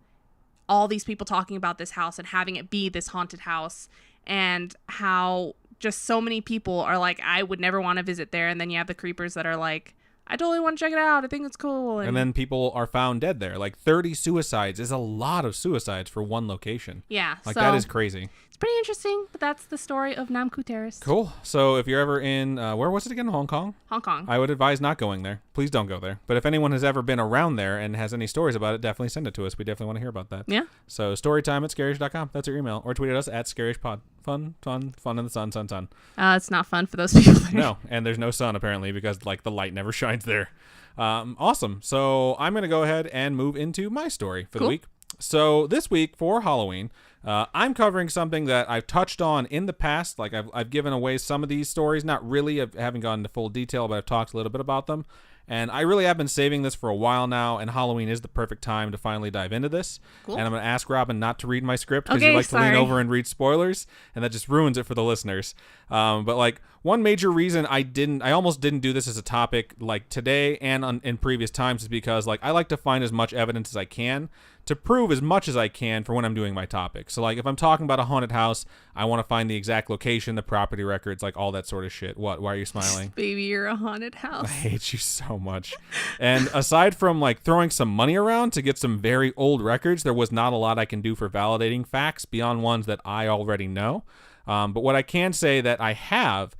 all these people talking about this house and having it be this haunted house. And how just so many people are like, I would never want to visit there. And then you have the creepers that are like, I totally want to check it out. I think it's cool. And then people are found dead there. Like 30 suicides is a lot of suicides for one location. Yeah. Like that is crazy. It's pretty interesting, but that's the story of Namku Terrace. Cool. So if you're ever in, where was it again? Hong Kong? Hong Kong. I would advise not going there. Please don't go there. But if anyone has ever been around there and has any stories about it, definitely send it to us. We definitely want to hear about that. Yeah. So storytime@scarish.com. That's our email. Or tweet at us @scarishpod. Fun in the sun. It's not fun for those people there. No, and there's no sun apparently because like the light never shines there. Awesome. So I'm going to go ahead and move into my story for the week. So this week for Halloween, I'm covering something that I've touched on in the past. Like I've given away some of these stories, not really, I haven't gone into full detail, but I've talked a little bit about them. And I really have been saving this for a while now, and Halloween is the perfect time to finally dive into this. Cool. And I'm going to ask Robin not to read my script because Okay, you like to lean sorry. over and read spoilers, and that just ruins it for the listeners. But like one major reason I almost didn't do this as a topic like today and in previous times is because like I like to find as much evidence as I can to prove as much as I can for when I'm doing my topic. So like if I'm talking about a haunted house, I want to find the exact location, the property records, like all that sort of shit. What? Why are you smiling? Baby, you're a haunted I house. hate you so much. And aside from like throwing some money around to get some very old records, there was not a lot I can do for validating facts beyond ones that I already know. But what I can say that I have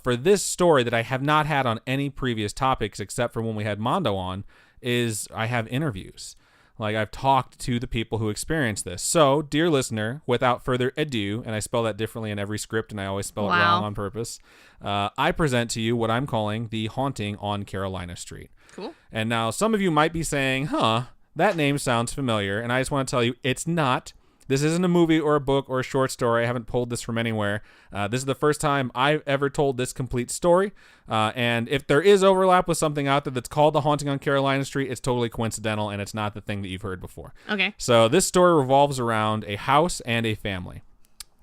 for this story that I have not had on any previous topics except for when we had Mondo on is I have interviews. Like I've talked to the people who experienced this. So, dear listener, without further ado, and I spell that differently in every script and I always spell it wrong on purpose, I present to you what I'm calling the haunting on Carolina Street. Cool. And now some of you might be saying, that name sounds familiar. And I just want to tell you, it's not. This isn't a movie or a book or a short story. I haven't pulled this from anywhere. This is the first time I've ever told this complete story. And if there is overlap with something out there that's called The Haunting on Carolina Street, it's totally coincidental and it's not the thing that you've heard before. Okay. So this story revolves around a house and a family.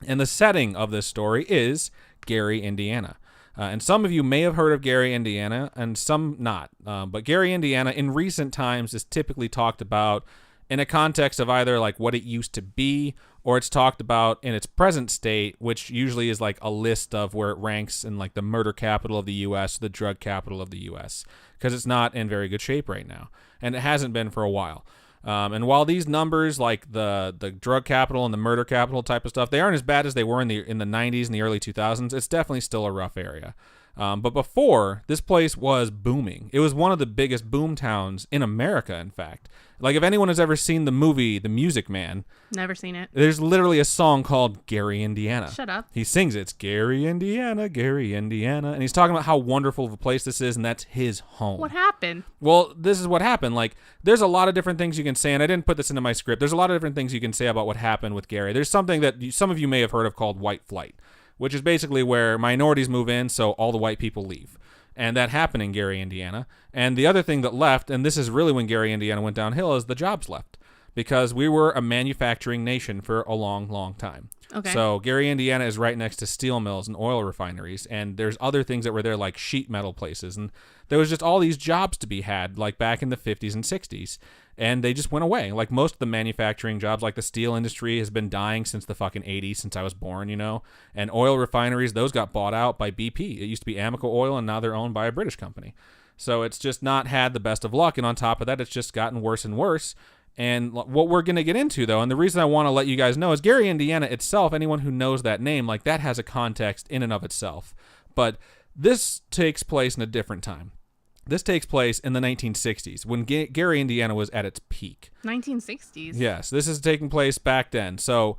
And the setting of this story is Gary, Indiana. And some of you may have heard of Gary, Indiana, and some not. But Gary, Indiana, in recent times is typically talked about in a context of either like what it used to be, or it's talked about in its present state, which usually is like a list of where it ranks in like the murder capital of the U.S., the drug capital of the U.S., because it's not in very good shape right now, and it hasn't been for a while. And while these numbers, like the drug capital and the murder capital type of stuff, they aren't as bad as they were in the 90s and the early 2000s, it's definitely still a rough area. But before, this place was booming. It was one of the biggest boom towns in America, in fact. Like, if anyone has ever seen the movie The Music Man, Never seen it. there's literally a song called Gary, Indiana. Shut up. He sings it. It's Gary, Indiana, Gary, Indiana. And he's talking about how wonderful of a place this is, and that's his home. What happened? Well, this is what happened. Like, there's a lot of different things you can say, and I didn't put this into my script. There's a lot of different things you can say about what happened with Gary. There's something that some of you may have heard of called white flight, which is basically where minorities move in, so all the white people leave. And that happened in Gary, Indiana. And the other thing that left, and this is really when Gary, Indiana went downhill, is the jobs left. Because we were a manufacturing nation for a long, long time. Okay. So Gary, Indiana is right next to steel mills and oil refineries. And there's other things that were there like sheet metal places. And there was just all these jobs to be had like back in the 50s and 60s. And they just went away. Like most of the manufacturing jobs, like the steel industry has been dying since the fucking 80s, since I was born, you know. And oil refineries, those got bought out by BP. It used to be Amoco Oil, and now they're owned by a British company. So it's just not had the best of luck. And on top of that, it's just gotten worse and worse. And what we're going to get into, though, and the reason I want to let you guys know is Gary, Indiana itself, anyone who knows that name, like that has a context in and of itself. But this takes place in a different time. This takes place in the 1960s when Gary, Indiana was at its peak. 1960s? Yes, this is taking place back then. So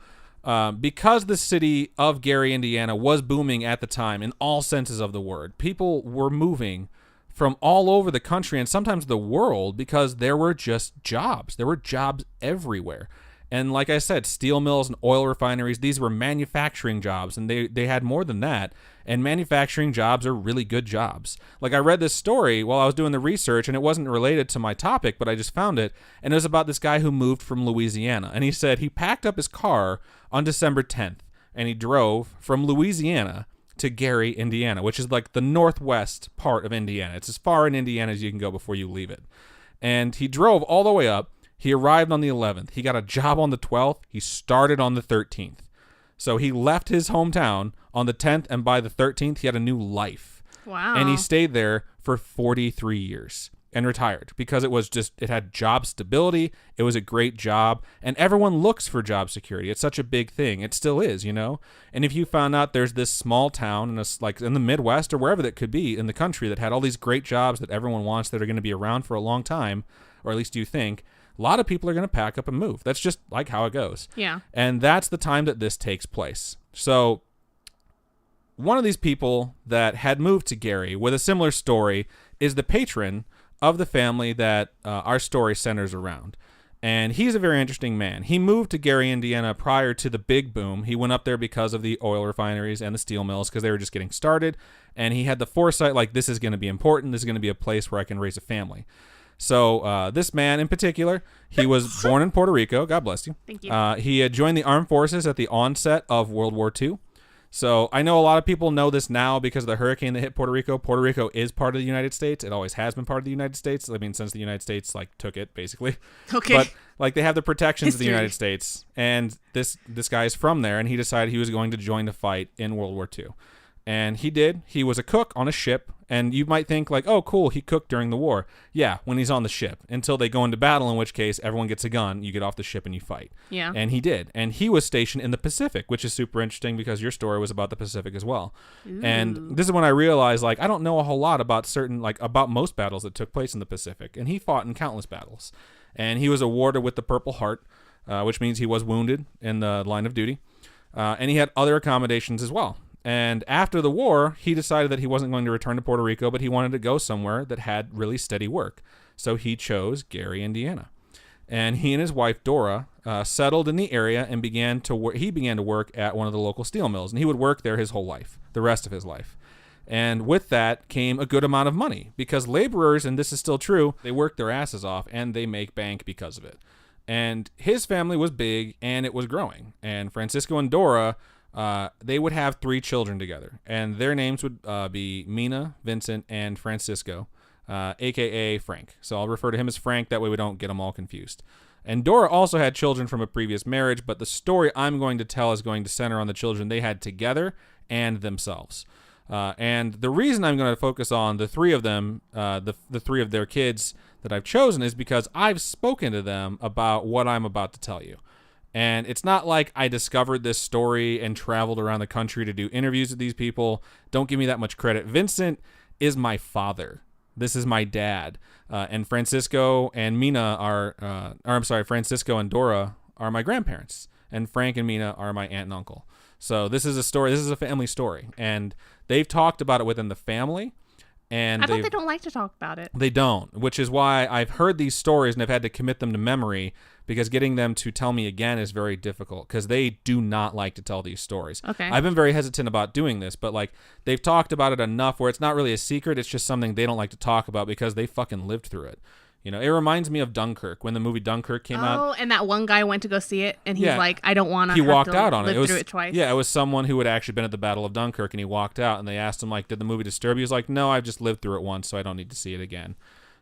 because the city of Gary, Indiana was booming at the time in all senses of the word, people were moving from all over the country and sometimes the world because there were just jobs. There were jobs everywhere. And like I said, steel mills and oil refineries, these were manufacturing jobs, and they had more than that. And manufacturing jobs are really good jobs. Like I read this story while I was doing the research, and it wasn't related to my topic, but I just found it. And it was about this guy who moved from Louisiana. And he said he packed up his car on December 10th, and he drove from Louisiana to Gary, Indiana, which is like the northwest part of Indiana. It's as far in Indiana as you can go before you leave it. And he drove all the way up. He arrived on the 11th. He got a job on the 12th. He started on the 13th. So he left his hometown on the 10th, and by the 13th, he had a new life. Wow. And he stayed there for 43 years and retired because it had job stability. It was a great job, and everyone looks for job security. It's such a big thing. It still is, you know? And if you found out there's this small town like in the Midwest or wherever that could be in the country that had all these great jobs that everyone wants that are going to be around for a long time, or at least you think, a lot of people are going to pack up and move. That's just like how it goes. Yeah. And that's the time that this takes place. So one of these people that had moved to Gary with a similar story is the patron of the family that our story centers around. And he's a very interesting man. He moved to Gary, Indiana prior to the big boom. He went up there because of the oil refineries and the steel mills because they were just getting started. And he had the foresight, like, this is going to be important. This is going to be a place where I can raise a family. So this man in particular, he was born in Puerto Rico. God bless you. Thank you. He had joined the armed forces at the onset of World War II. So I know a lot of people know this now because of the hurricane that hit Puerto Rico. Puerto Rico is part of the United States. It always has been part of the United States. I mean, since the United States like took it, basically. Okay. But like they have the protections of the History. United States, and this guy is from there, and he decided he was going to join the fight in World War II. And he did. He was a cook on a ship, and you might think like, oh, cool, he cooked during the war. Yeah, when he's on the ship, until they go into battle, in which case everyone gets a gun, you get off the ship and you fight. Yeah. And he did. And he was stationed in the Pacific, which is super interesting because your story was about the Pacific as well. Ooh. And this is when I realized, like, I don't know a whole lot about about most battles that took place in the Pacific. And he fought in countless battles. And he was awarded with the Purple Heart, which means he was wounded in the line of duty. And he had other accommodations as well. And after the war, he decided that he wasn't going to return to Puerto Rico, but he wanted to go somewhere that had really steady work. So he chose Gary, Indiana. And he and his wife, Dora, settled in the area and began to work at one of the local steel mills. And he would work there his whole life, the rest of his life. And with that came a good amount of money because laborers, and this is still true, they work their asses off and they make bank because of it. And his family was big and it was growing. And Francisco and Dora, they would have 3 children together, and their names would be Mina, Vincent, and Francisco, a.k.a. Frank. So I'll refer to him as Frank. That way we don't get them all confused. And Dora also had children from a previous marriage, but the story I'm going to tell is going to center on the children they had together and themselves. And the reason I'm going to focus on the 3 of them, the 3 of their kids that I've chosen, is because I've spoken to them about what I'm about to tell you. And it's not like I discovered this story and traveled around the country to do interviews with these people. Don't give me that much credit. Vincent is my father. This is my dad. And Francisco and Mina Francisco and Dora are my grandparents. And Frank and Mina are my aunt and uncle. So this is a story. This is a family story. And they've talked about it within the family. And I thought they don't like to talk about it. They don't, which is why I've heard these stories and I've had to commit them to memory because getting them to tell me again is very difficult because they do not like to tell these stories. Okay. I've been very hesitant about doing this, but like they've talked about it enough where it's not really a secret. It's just something they don't like to talk about because they fucking lived through it. You know, it reminds me of Dunkirk when the movie Dunkirk came out. Oh, and that one guy went to go see it, and he's like, "I don't want to." He walked out on live it. It was through it twice. Yeah, it was someone who had actually been at the Battle of Dunkirk, and he walked out, and they asked him like, "Did the movie disturb you?" He was like, "No, I've just lived through it once, so I don't need to see it again."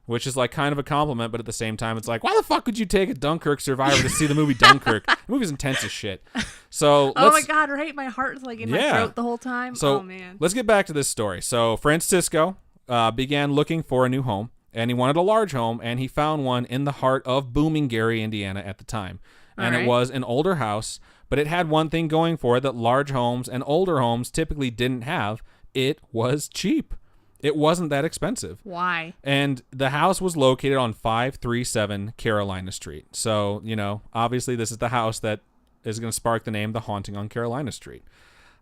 Which is like kind of a compliment, but at the same time, it's like, why the fuck would you take a Dunkirk survivor to see the movie Dunkirk? The movie's intense as shit. So, oh my god, right? My heart's like in my throat the whole time. So, oh man. Let's get back to this story. So Francisco began looking for a new home. And he wanted a large home, and he found one in the heart of booming Gary, Indiana at the time. And It was an older house, but it had one thing going for it that large homes and older homes typically didn't have. It was cheap. It wasn't that expensive. Why? And the house was located on 537 Carolina Street. So, you know, obviously this is the house that is going to spark the name The Haunting on Carolina Street.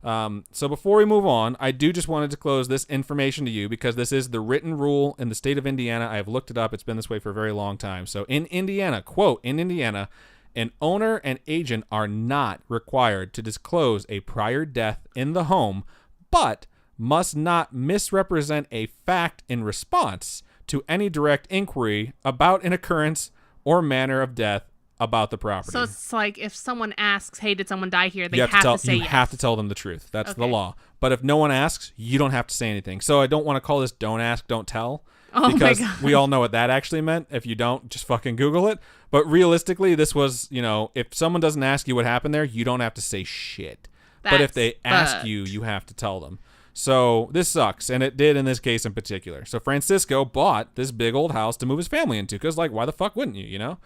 So before we move on, I do just wanted to close this information to you because this is the written rule in the state of Indiana. I have looked it up. It's been this way for a very long time. So in Indiana, quote, in Indiana, an owner and agent are not required to disclose a prior death in the home, but must not misrepresent a fact in response to any direct inquiry about an occurrence or manner of death about the property. So it's like if someone asks, "Hey, did someone die here?" They have to say yes. You have to tell them the truth. That's the law. But if no one asks, you don't have to say anything. So I don't want to call this "Don't Ask, Don't Tell," because we all know what that actually meant. If you don't, just fucking Google it. But realistically, this was, you know, if someone doesn't ask you what happened there, you don't have to say shit. But if they ask you, you have to tell them. So this sucks, and it did in this case in particular. So Francisco bought this big old house to move his family into because, like, why the fuck wouldn't you, you know?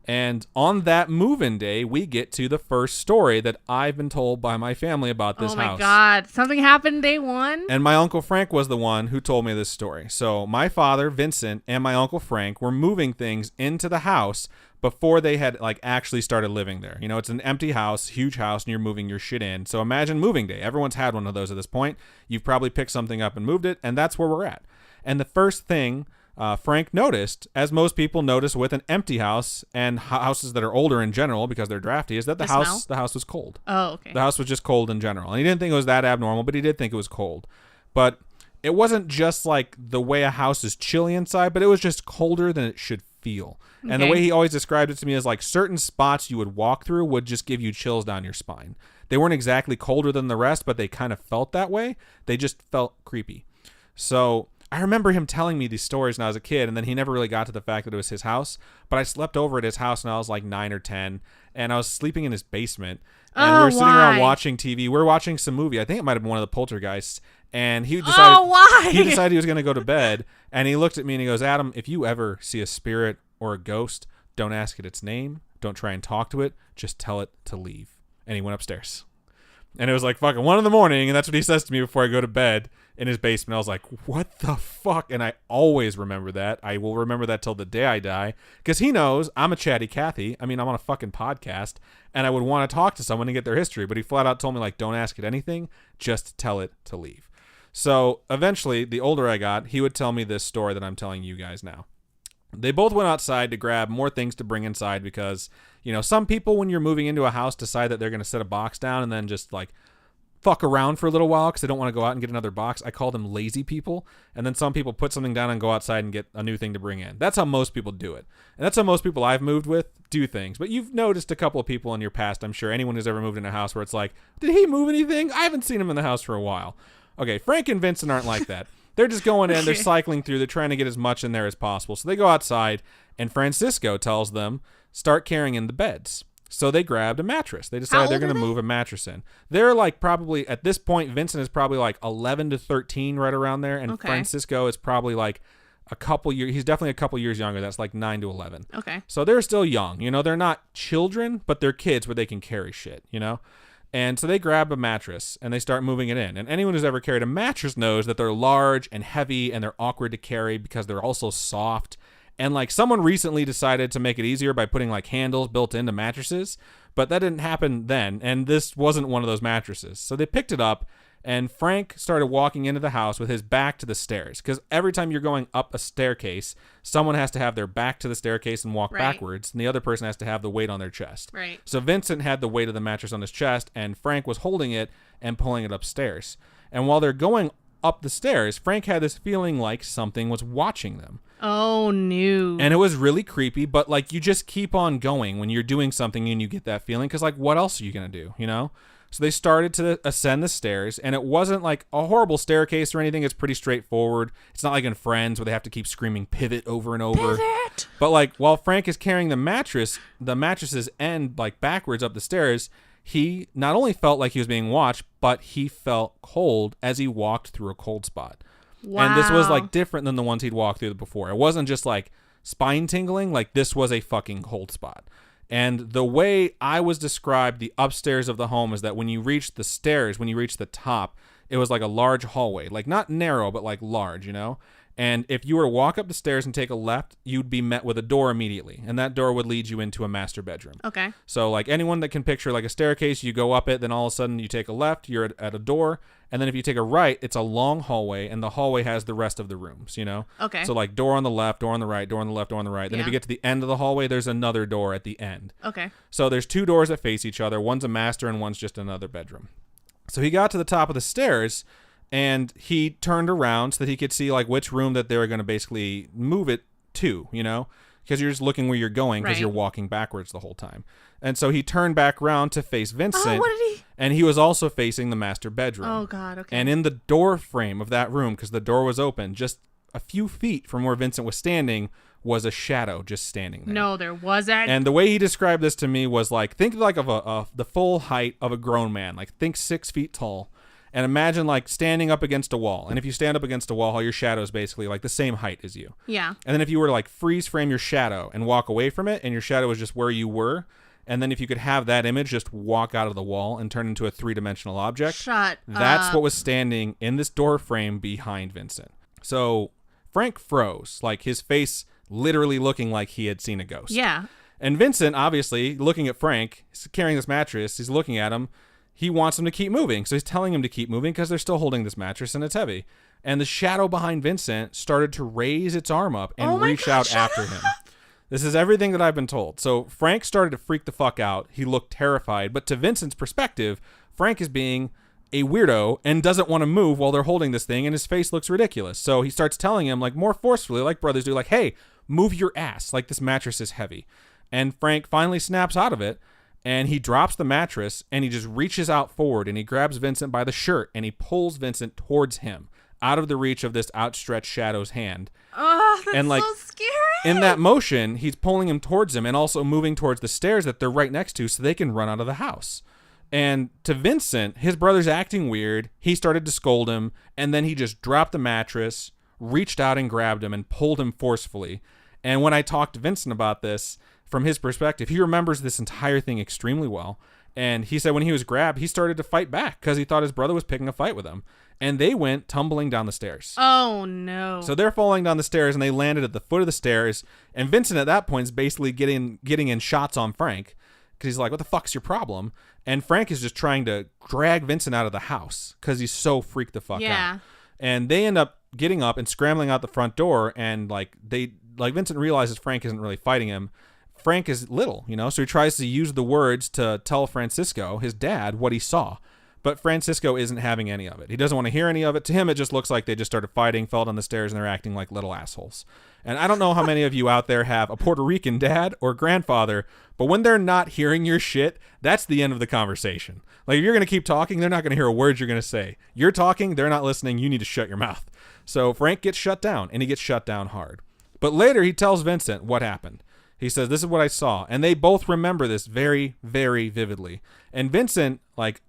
And on that move-in day, we get to the first story that I've been told by my family about this house. Oh my God. Something happened day one? And my Uncle Frank was the one who told me this story. So my father, Vincent, and my Uncle Frank were moving things into the house before they had like actually started living there. You know, it's an empty house, huge house, and you're moving your shit in. So imagine moving day. Everyone's had one of those at this point. You've probably picked something up and moved it, and that's where we're at. And the first thing Frank noticed, as most people notice with an empty house and houses that are older in general because they're drafty, is that the house was cold. Oh, okay. The house was just cold in general. And he didn't think it was that abnormal, but he did think it was cold. But it wasn't just like the way a house is chilly inside, but it was just colder than it should feel. And the way he always described it to me is like certain spots you would walk through would just give you chills down your spine. They weren't exactly colder than the rest, but they kind of felt that way. They just felt creepy. So I remember him telling me these stories when I was a kid, and then he never really got to the fact that it was his house. But I slept over at his house when I was like 9 or 10, and I was sleeping in his basement. And we were sitting around watching TV. We were watching some movie. I think it might have been one of the Poltergeists. And he decided, he decided he was going to go to bed. And he looked at me and he goes, Adam, if you ever see a spirit or a ghost, don't ask it its name. Don't try and talk to it. Just tell it to leave. And he went upstairs. And it was like fucking 1 a.m. And that's what he says to me before I go to bed in his basement. I was like, what the fuck? And I always remember that. I will remember that till the day I die. Because he knows I'm a chatty Cathy. I mean, I'm on a fucking podcast. And I would want to talk to someone and get their history. But he flat out told me, like, don't ask it anything. Just tell it to leave. So eventually, the older I got, he would tell me this story that I'm telling you guys now. They both went outside to grab more things to bring inside because, you know, some people when you're moving into a house decide that they're going to set a box down and then just like fuck around for a little while because they don't want to go out and get another box. I call them lazy people. And then some people put something down and go outside and get a new thing to bring in. That's how most people do it. And that's how most people I've moved with do things. But you've noticed a couple of people in your past, I'm sure, anyone who's ever moved in a house where it's like, did he move anything? I haven't seen him in the house for a while. Okay, Frank and Vincent aren't like that. They're just going in, they're cycling through, they're trying to get as much in there as possible. So they go outside, and Francisco tells them, start carrying in the beds. So they grabbed a mattress. They decided they're going to move a mattress in. They're like probably, at this point, Vincent is probably like 11 to 13, right around there. And Francisco is probably like a couple years, he's definitely a couple years younger. That's like 9 to 11. Okay. So they're still young. You know, they're not children, but they're kids where they can carry shit, you know? And so they grab a mattress and they start moving it in. And anyone who's ever carried a mattress knows that they're large and heavy and they're awkward to carry because they're also soft. And like someone recently decided to make it easier by putting like handles built into mattresses, but that didn't happen then. And this wasn't one of those mattresses. So they picked it up and Frank started walking into the house with his back to the stairs. Because every time you're going up a staircase, someone has to have their back to the staircase and walk backwards. And the other person has to have the weight on their chest. Right. So Vincent had the weight of the mattress on his chest and Frank was holding it and pulling it upstairs. And while they're going up the stairs, Frank had this feeling like something was watching them. Oh, no. And it was really creepy, but like you just keep on going when you're doing something and you get that feeling. Because like what else are you going to do, you know? So they started to ascend the stairs, and it wasn't like a horrible staircase or anything. It's pretty straightforward. It's not like in Friends where they have to keep screaming pivot over and over. Pivot! But like while Frank is carrying the mattresses end like backwards up the stairs, he not only felt like he was being watched, but he felt cold as he walked through a cold spot. Wow. And this was like different than the ones he'd walked through before. It wasn't just like spine tingling. Like this was a fucking cold spot. And the way I was described the upstairs of the home is that when you reach the stairs, when you reach the top, it was like a large hallway, like not narrow, but like large, you know? And if you were to walk up the stairs and take a left, you'd be met with a door immediately. And that door would lead you into a master bedroom. Okay. So like anyone that can picture like a staircase, you go up it, then all of a sudden you take a left, you're at a door. And then if you take a right, it's a long hallway, and the hallway has the rest of the rooms, you know? Okay. So like door on the left, door on the right, door on the left, door on the right. Then if you get to the end of the hallway, there's another door at the end. Okay. So there's 2 doors that face each other. One's a master and one's just another bedroom. So he got to the top of the stairs, and he turned around so that he could see like which room that they were going to basically move it to, you know? Because you're just looking where you're going because you're walking backwards the whole time. And so he turned back around to face Vincent. Oh, what did he? And he was also facing the master bedroom. Oh, God, okay. And in the door frame of that room, because the door was open, just a few feet from where Vincent was standing was a shadow just standing there. No, there wasn't. And the way he described this to me was like, think like of the full height of a grown man. Like think 6 feet tall. And imagine like standing up against a wall. And if you stand up against a wall, your shadow is basically like the same height as you. Yeah. And then if you were to like freeze frame your shadow and walk away from it, and your shadow was just where you were, and then if you could have that image just walk out of the wall and turn into a 3-dimensional object. That's what was standing in this door frame behind Vincent. So Frank froze, like his face literally looking like he had seen a ghost. Yeah. And Vincent, obviously, looking at Frank, he's carrying this mattress, he's looking at him. He wants him to keep moving. So he's telling him to keep moving because they're still holding this mattress and it's heavy. and the shadow behind Vincent started to raise its arm up and reach out after him. This is everything that I've been told. So Frank started to freak the fuck out. He looked terrified. But to Vincent's perspective, Frank is being a weirdo and doesn't want to move while they're holding this thing, and his face looks ridiculous. So he starts telling him, like, more forcefully, like brothers do, like, hey, move your ass. Like, this mattress is heavy. And Frank finally snaps out of it, and he drops the mattress, and he just reaches out forward, and he grabs Vincent by the shirt, and he pulls Vincent towards him, out of the reach of this outstretched shadow's hand. Oh, that's and like, so scary. In that motion, he's pulling him towards him and also moving towards the stairs that they're right next to so they can run out of the house. And to Vincent, his brother's acting weird. He started to scold him, and then he just dropped the mattress, reached out and grabbed him and pulled him forcefully. And when I talked to Vincent about this, from his perspective, he remembers this entire thing extremely well. And he said when he was grabbed, he started to fight back because he thought his brother was picking a fight with him. And they went tumbling down the stairs. Oh, no. So they're falling down the stairs, and they landed at the foot of the stairs. And Vincent at that point is basically getting in shots on Frank because he's like, what the fuck's your problem? And Frank is just trying to drag Vincent out of the house because he's so freaked the fuck out. And they end up getting up and scrambling out the front door. And Vincent realizes Frank isn't really fighting him. Frank is little, so he tries to use the words to tell Francisco, his dad, what he saw. But Francisco isn't having any of it. He doesn't want to hear any of it. To him, it just looks like they just started fighting, fell down the stairs, and they're acting like little assholes. And I don't know how many of you out there have a Puerto Rican dad or grandfather, but when they're not hearing your shit, that's the end of the conversation. Like, if you're going to keep talking, they're not going to hear a word you're going to say. You're talking, they're not listening, you need to shut your mouth. So Frank gets shut down, and he gets shut down hard. But later, he tells Vincent what happened. He says, this is what I saw. And they both remember this very, very vividly. And Vincent,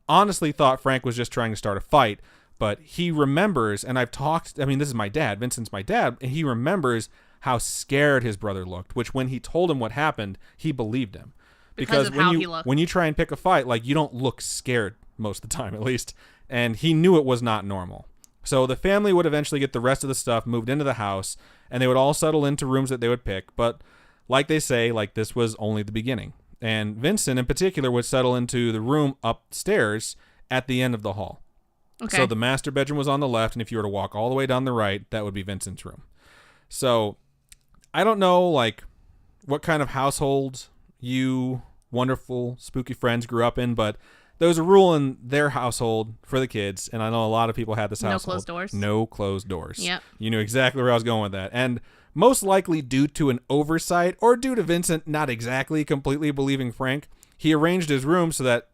honestly thought Frank was just trying to start a fight. But he remembers, and this is my dad. Vincent's my dad. And he remembers how scared his brother looked, which when he told him what happened, he believed him. Because of how he looked. When you try and pick a fight, you don't look scared most of the time, at least. And he knew it was not normal. So the family would eventually get the rest of the stuff moved into the house, and they would all settle into rooms that they would pick. But like they say, this was only the beginning. And Vincent, in particular, would settle into the room upstairs at the end of the hall. Okay. So the master bedroom was on the left, and if you were to walk all the way down the right, that would be Vincent's room. So I don't know, what kind of household you wonderful, spooky friends grew up in, but there was a rule in their household for the kids, and I know a lot of people had this household. No closed doors. No closed doors. Yep. You knew exactly where I was going with that. And most likely due to an oversight or due to Vincent not exactly completely believing Frank, he arranged his room so that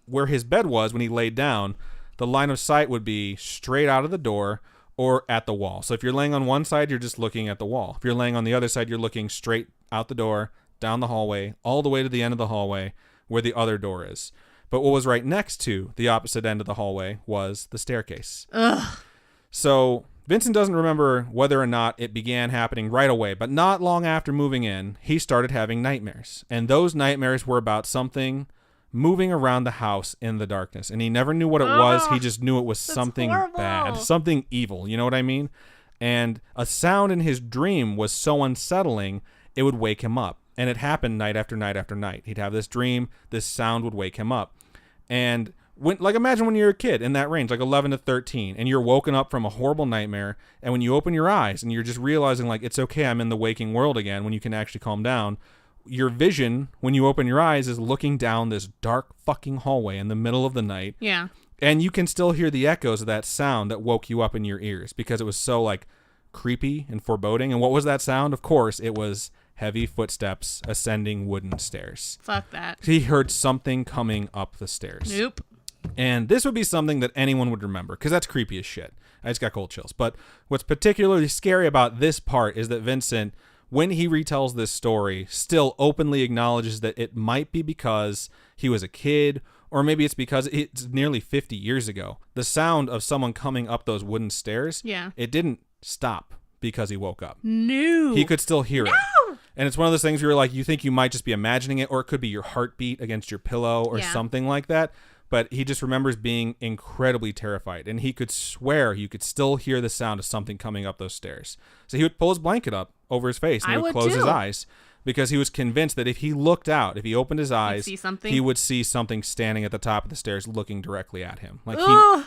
where his bed was when he laid down, the line of sight would be straight out of the door or at the wall. So if you're laying on one side, you're just looking at the wall. If you're laying on the other side, you're looking straight out the door, down the hallway, all the way to the end of the hallway where the other door is. But what was right next to the opposite end of the hallway was the staircase. Ugh. So Vincent doesn't remember whether or not it began happening right away, but not long after moving in, he started having nightmares. And those nightmares were about something moving around the house in the darkness. And he never knew what it was. He just knew it was something horrible. bad, something evil. You know what I mean? And a sound in his dream was so unsettling, it would wake him up. And it happened night after night after night. He'd have this dream, this sound would wake him up. And imagine when you're a kid in that range, 11 to 13, and you're woken up from a horrible nightmare, and when you open your eyes and you're just realizing it's okay, I'm in the waking world again, when you can actually calm down, your vision when you open your eyes is looking down this dark fucking hallway in the middle of the night. Yeah. And you can still hear the echoes of that sound that woke you up in your ears because it was so creepy and foreboding. And what was that sound? Of course, it was heavy footsteps ascending wooden stairs. Fuck that. He heard something coming up the stairs. Nope. And this would be something that anyone would remember because that's creepy as shit. I just got cold chills. But what's particularly scary about this part is that Vincent, when he retells this story, still openly acknowledges that it might be because he was a kid, or maybe it's because it's nearly 50 years ago. The sound of someone coming up those wooden stairs, it didn't stop because he woke up. No. He could still hear it. And it's one of those things where you think you might just be imagining it, or it could be your heartbeat against your pillow or something like that. But he just remembers being incredibly terrified, and he could swear you could still hear the sound of something coming up those stairs. So he would pull his blanket up over his face, and he would close his eyes. because he was convinced that if he looked out, if he opened his eyes, see something? he would see something standing at the top of the stairs looking directly at him. Like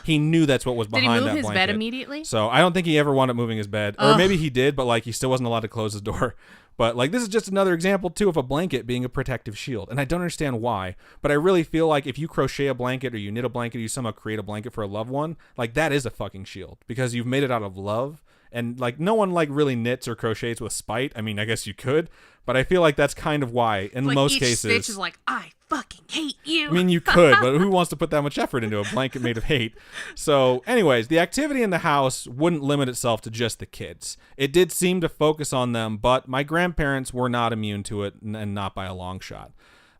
he knew that's what was Did behind that he move blanket. his bed immediately? So I don't think he ever wound up moving his bed. Or maybe he did, but like he still wasn't allowed to close his door. But like this is just another example too of a blanket being a protective shield. And I don't understand why, but I really feel like if you crochet a blanket or you knit a blanket, you somehow create a blanket for a loved one, like that is a fucking shield because you've made it out of love. And like no one like really knits or crochets with spite. I mean, I guess you could, but I feel like that's kind of why in like most each cases. stitch is like, I fucking hate you. I mean, you could, but who wants to put that much effort into a blanket made of hate? So, anyways, the activity in the house wouldn't limit itself to just the kids. It did seem to focus on them, but my grandparents were not immune to it, and not by a long shot.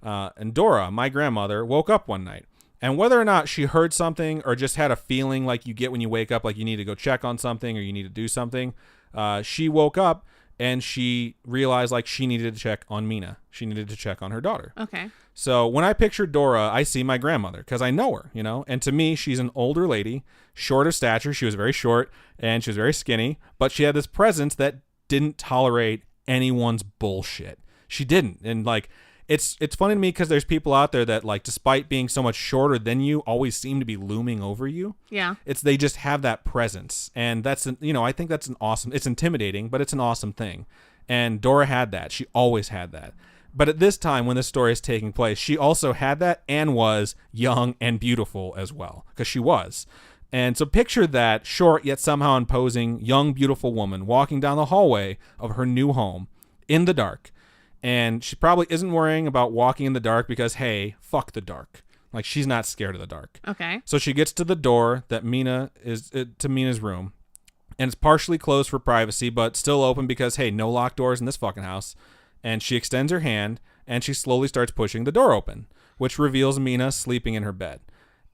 And Dora, my grandmother, woke up one night. And whether or not she heard something or just had a feeling like you get when you wake up, like you need to go check on something or you need to do something, she woke up and she realized like she needed to check on Mina. She needed to check on her daughter. Okay. So when I picture Dora, I see my grandmother because I know her, you know, and to me, she's an older lady, short of stature. She was very short and she was very skinny, but she had this presence that didn't tolerate anyone's bullshit. She didn't. And like, it's funny to me because there's people out there that like, despite being so much shorter than you, always seem to be looming over you. Yeah. They just have that presence. And that's, I think that's it's intimidating, but it's an awesome thing. And Dora had that. She always had that. But at this time, when this story is taking place, she also had that and was young and beautiful as well, because she was. And so picture that short yet somehow imposing young, beautiful woman walking down the hallway of her new home in the dark. And she probably isn't worrying about walking in the dark because, hey, fuck the dark. Like, she's not scared of the dark. Okay. So she gets to the door that to Mina's room. And it's partially closed for privacy, but still open because, hey, no locked doors in this fucking house. And she extends her hand, and she slowly starts pushing the door open, which reveals Mina sleeping in her bed.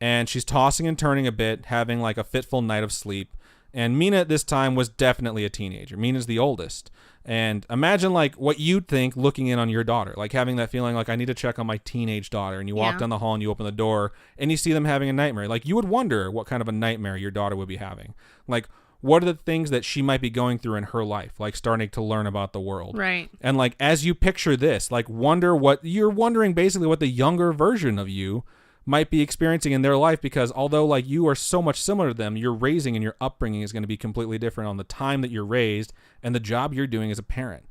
And she's tossing and turning a bit, having like a fitful night of sleep. And Mina at this time was definitely a teenager. Mina's the oldest. And imagine like what you'd think looking in on your daughter, like having that feeling like I need to check on my teenage daughter. And you walk down the hall and you open the door and you see them having a nightmare. Like you would wonder what kind of a nightmare your daughter would be having. Like what are the things that she might be going through in her life, like starting to learn about the world. Right. And like as you picture this, like you're wondering basically what the younger version of you might be experiencing in their life, because although like you are so much similar to them, your raising and your upbringing is going to be completely different on the time that you're raised and the job you're doing as a parent.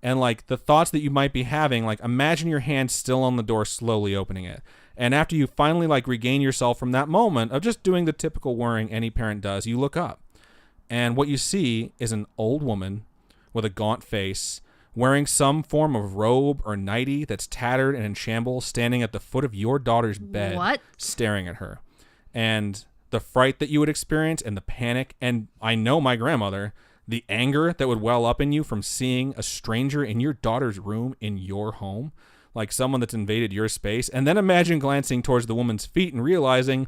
And like the thoughts that you might be having, like imagine your hand still on the door, slowly opening it. And after you finally like regain yourself from that moment of just doing the typical worrying any parent does, you look up. And what you see is an old woman with a gaunt face, wearing some form of robe or nightie that's tattered and in shambles, standing at the foot of your daughter's bed, staring at her. And the fright that you would experience and the panic, and I know my grandmother, the anger that would well up in you from seeing a stranger in your daughter's room in your home, like someone that's invaded your space. And then imagine glancing towards the woman's feet and realizing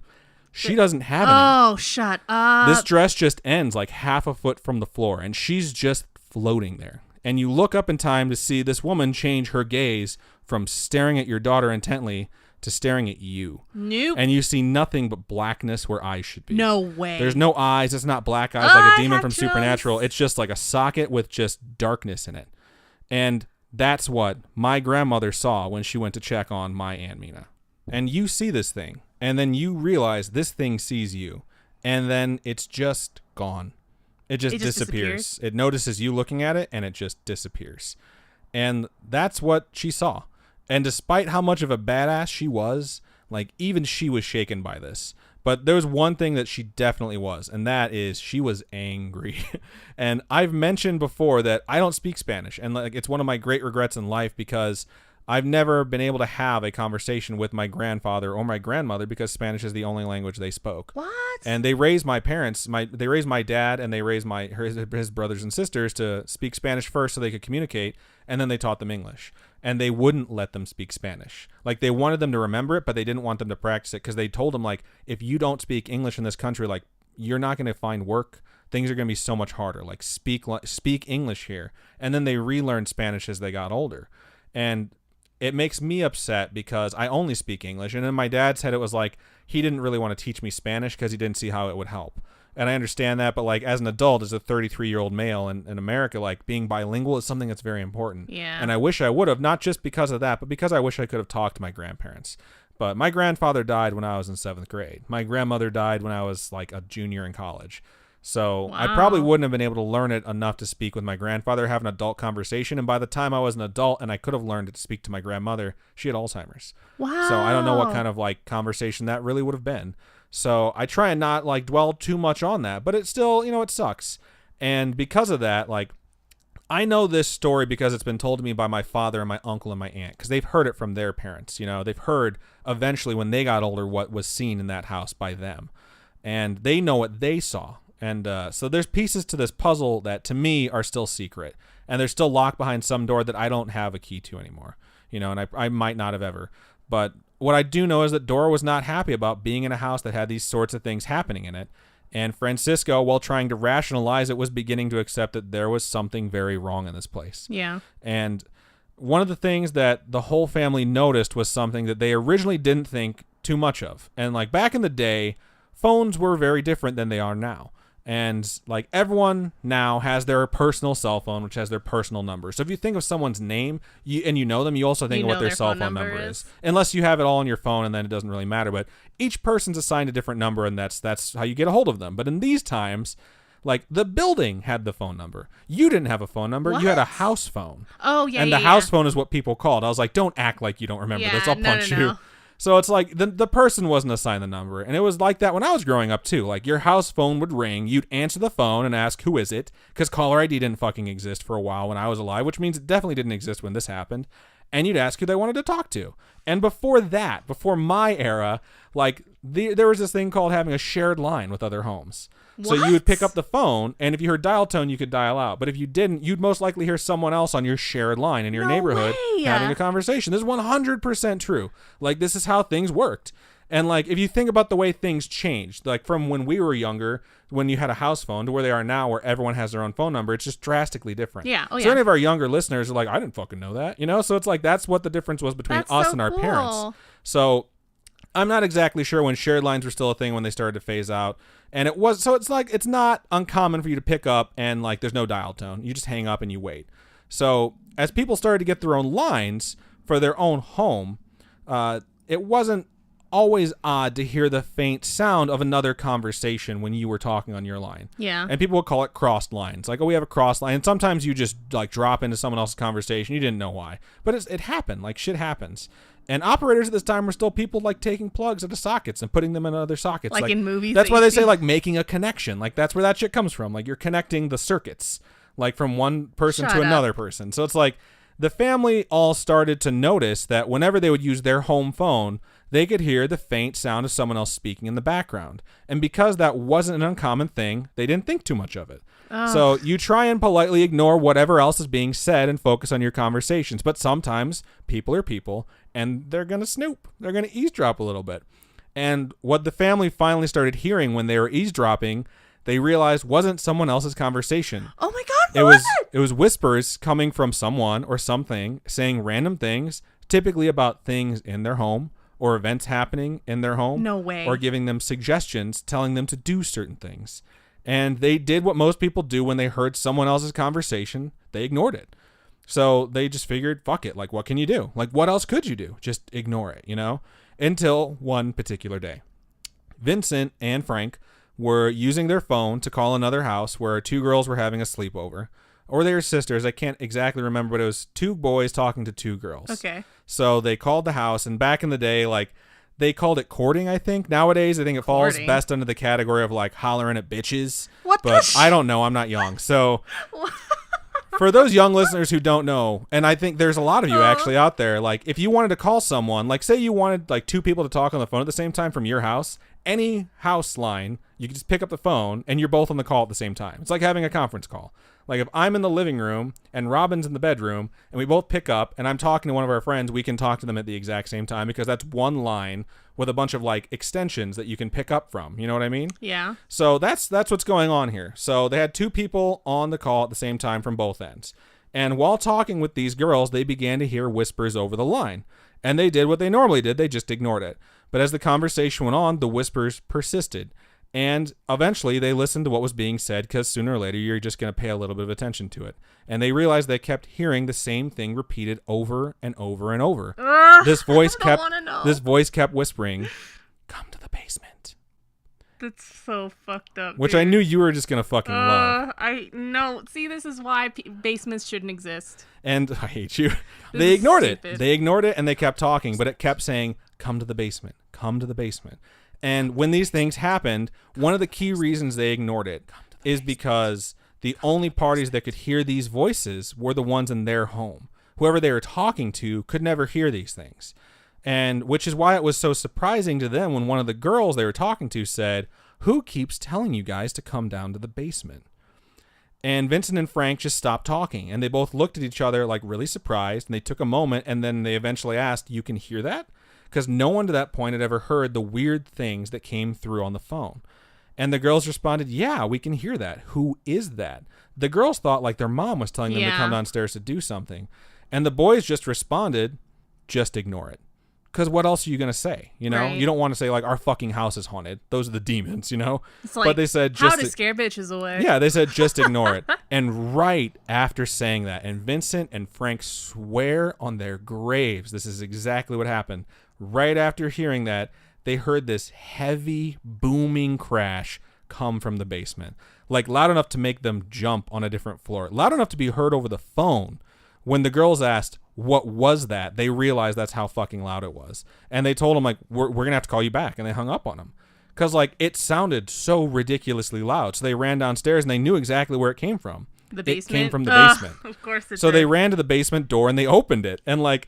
she doesn't have any. Oh, shut up. This dress just ends like half a foot from the floor, and she's just floating there. And you look up in time to see this woman change her gaze from staring at your daughter intently to staring at you. Nope. And you see nothing but blackness where eyes should be. No way. There's no eyes. It's not black eyes like a demon from chills. Supernatural. It's just like a socket with just darkness in it. And that's what my grandmother saw when she went to check on my Aunt Mina. And you see this thing. And then you realize this thing sees you. And then it's just gone. It just disappears. It notices you looking at it, and it just disappears. And that's what she saw. And despite how much of a badass she was, like, even she was shaken by this. But there was one thing that she definitely was, and that is she was angry. And I've mentioned before that I don't speak Spanish, and like it's one of my great regrets in life because I've never been able to have a conversation with my grandfather or my grandmother because Spanish is the only language they spoke. What? And they raised my parents, they raised my dad, and they raised his brothers and sisters to speak Spanish first so they could communicate, and then they taught them English. And they wouldn't let them speak Spanish. Like, they wanted them to remember it, but they didn't want them to practice it because they told them, like, if you don't speak English in this country, like, you're not going to find work. Things are going to be so much harder. Like, speak English here. And then they relearned Spanish as they got older. And it makes me upset because I only speak English. And then my dad said it was like he didn't really want to teach me Spanish because he didn't see how it would help. And I understand that, but like as an adult, as a 33-year-old male in America, like being bilingual is something that's very important. Yeah. And I wish I would have, not just because of that, but because I wish I could have talked to my grandparents. But my grandfather died when I was in 7th grade. My grandmother died when I was like a junior in college. So I probably wouldn't have been able to learn it enough to speak with my grandfather, have an adult conversation. And by the time I was an adult and I could have learned to speak to my grandmother, she had Alzheimer's. Wow. So I don't know what kind of like conversation that really would have been. So I try and not like dwell too much on that, but it still, it sucks. And because of that, like I know this story because it's been told to me by my father and my uncle and my aunt, because they've heard it from their parents. They've heard eventually when they got older what was seen in that house by them, and they know what they saw. And so there's pieces to this puzzle that to me are still secret, and they're still locked behind some door that I don't have a key to anymore. And I might not have ever. But what I do know is that Dora was not happy about being in a house that had these sorts of things happening in it. And Francisco, while trying to rationalize it, was beginning to accept that there was something very wrong in this place. Yeah. And one of the things that the whole family noticed was something that they originally didn't think too much of. And like back in the day, phones were very different than they are now. And like everyone now has their personal cell phone, which has their personal number. So if you think of someone's name and you know them, you also think of what their cell phone number is. Unless you have it all on your phone, and then it doesn't really matter. But each person's assigned a different number, and that's how you get a hold of them. But in these times, like the building had the phone number. You didn't have a phone number. What? You had a house phone. Oh, yeah, And the house phone is what people called. I was like, don't act like you don't remember this. I'll punch you. No. So it's like the person wasn't assigned the number. And it was like that when I was growing up, too. Like your house phone would ring. You'd answer the phone and ask, who is it? Because caller ID didn't fucking exist for a while when I was alive, which means it definitely didn't exist when this happened. And you'd ask who they wanted to talk to. And before that, before my era, like there was this thing called having a shared line with other homes. What? So you would pick up the phone, and if you heard dial tone, you could dial out. But if you didn't, you'd most likely hear someone else on your shared line in your neighborhood having a conversation. This is 100% true. Like, this is how things worked. And, like, if you think about the way things changed, like, from when we were younger, when you had a house phone, to where they are now, where everyone has their own phone number, it's just drastically different. Yeah. Oh, so any of our younger listeners are like, I didn't fucking know that, So it's like, that's what the difference was between us and our parents. So I'm not exactly sure when shared lines were still a thing when they started to phase out. And it was, so it's like, it's not uncommon for you to pick up and like, there's no dial tone. You just hang up and you wait. So as people started to get their own lines for their own home, it wasn't always odd to hear the faint sound of another conversation when you were talking on your line. Yeah. And people would call it crossed lines. Like, oh, we have a crossed line. And sometimes you just like drop into someone else's conversation. You didn't know why. But it happened. Like, shit happens. And operators at this time were still people like taking plugs out of sockets and putting them in other sockets. Like in movies. That's why they say like making a connection. Like that's where that shit comes from. Like you're connecting the circuits, like from one person to another person. So it's like the family all started to notice that whenever they would use their home phone, they could hear the faint sound of someone else speaking in the background. And because that wasn't an uncommon thing, they didn't think too much of it. Oh. So you try and politely ignore whatever else is being said and focus on your conversations. But sometimes people are people, and they're going to snoop. They're going to eavesdrop a little bit. And what the family finally started hearing when they were eavesdropping, they realized wasn't someone else's conversation. Oh my God, it was whispers coming from someone or something saying random things, typically about things in their home or events happening in their home. No way. Or giving them suggestions, telling them to do certain things. And they did what most people do when they heard someone else's conversation. They ignored it. So they just figured, fuck it. Like, what can you do? Like, what else could you do? Just ignore it, Until one particular day. Vincent and Frank were using their phone to call another house where two girls were having a sleepover. Or they were sisters. I can't exactly remember, but it was two boys talking to two girls. Okay. So they called the house, and back in the day, like, they called it courting, I think. Nowadays, I think it falls best under the category of, like, hollering at bitches. What But I don't know. I'm not young. So for those young listeners who don't know, and I think there's a lot of you actually out there, like, if you wanted to call someone, like, say you wanted, like, two people to talk on the phone at the same time from your house, any house line, you can just pick up the phone, and you're both on the call at the same time. It's like having a conference call. Like, if I'm in the living room and Robin's in the bedroom and we both pick up and I'm talking to one of our friends, we can talk to them at the exact same time because that's one line with a bunch of, like, extensions that you can pick up from. You know what I mean? Yeah. So that's what's going on here. So they had two people on the call at the same time from both ends. And while talking with these girls, they began to hear whispers over the line. And they did what they normally did. They just ignored it. But as the conversation went on, the whispers persisted. And eventually they listened to what was being said, because sooner or later you're just going to pay a little bit of attention to it. And they realized they kept hearing the same thing repeated over and over and over. This voice kept whispering, "Come to the basement." That's so fucked up. Which dude. I knew you were just going to fucking love. I know. See, this is why basements shouldn't exist. And I hate you. They ignored it. They ignored it and they kept talking, but it kept saying, "Come to the basement. Come to the basement." And when these things happened, one of the key reasons they ignored it is because the only parties that could hear these voices were the ones in their home. Whoever they were talking to could never hear these things. And which is why it was so surprising to them when one of the girls they were talking to said, "Who keeps telling you guys to come down to the basement?" And Vincent and Frank just stopped talking, and they both looked at each other like really surprised, and they took a moment, and then they eventually asked, "You can hear that?" Because no one to that point had ever heard the weird things that came through on the phone. And the girls responded, "Yeah, we can hear that. Who is that?" The girls thought like their mom was telling them to come downstairs to do something. And the boys just responded, "Just ignore it." Because what else are you going to say? You know, you don't want to say like, "Our fucking house is haunted. Those are the demons," you know? It's like, but they said, how to scare bitches away. Yeah, they said, "Just ignore it." And right after saying that, and Vincent and Frank swear on their graves, this is exactly what happened. Right after hearing that, they heard this heavy, booming crash come from the basement. Like loud enough to make them jump on a different floor. Loud enough to be heard over the phone. When the girls asked, "What was that?" they realized that's how fucking loud it was. And they told them, like, we're going to have to call you back. And they hung up on them. Because, like, it sounded so ridiculously loud. So they ran downstairs and they knew exactly where it came from. The basement? It came from the basement. Of course it So did. they ran to the basement door and they opened it. And, like,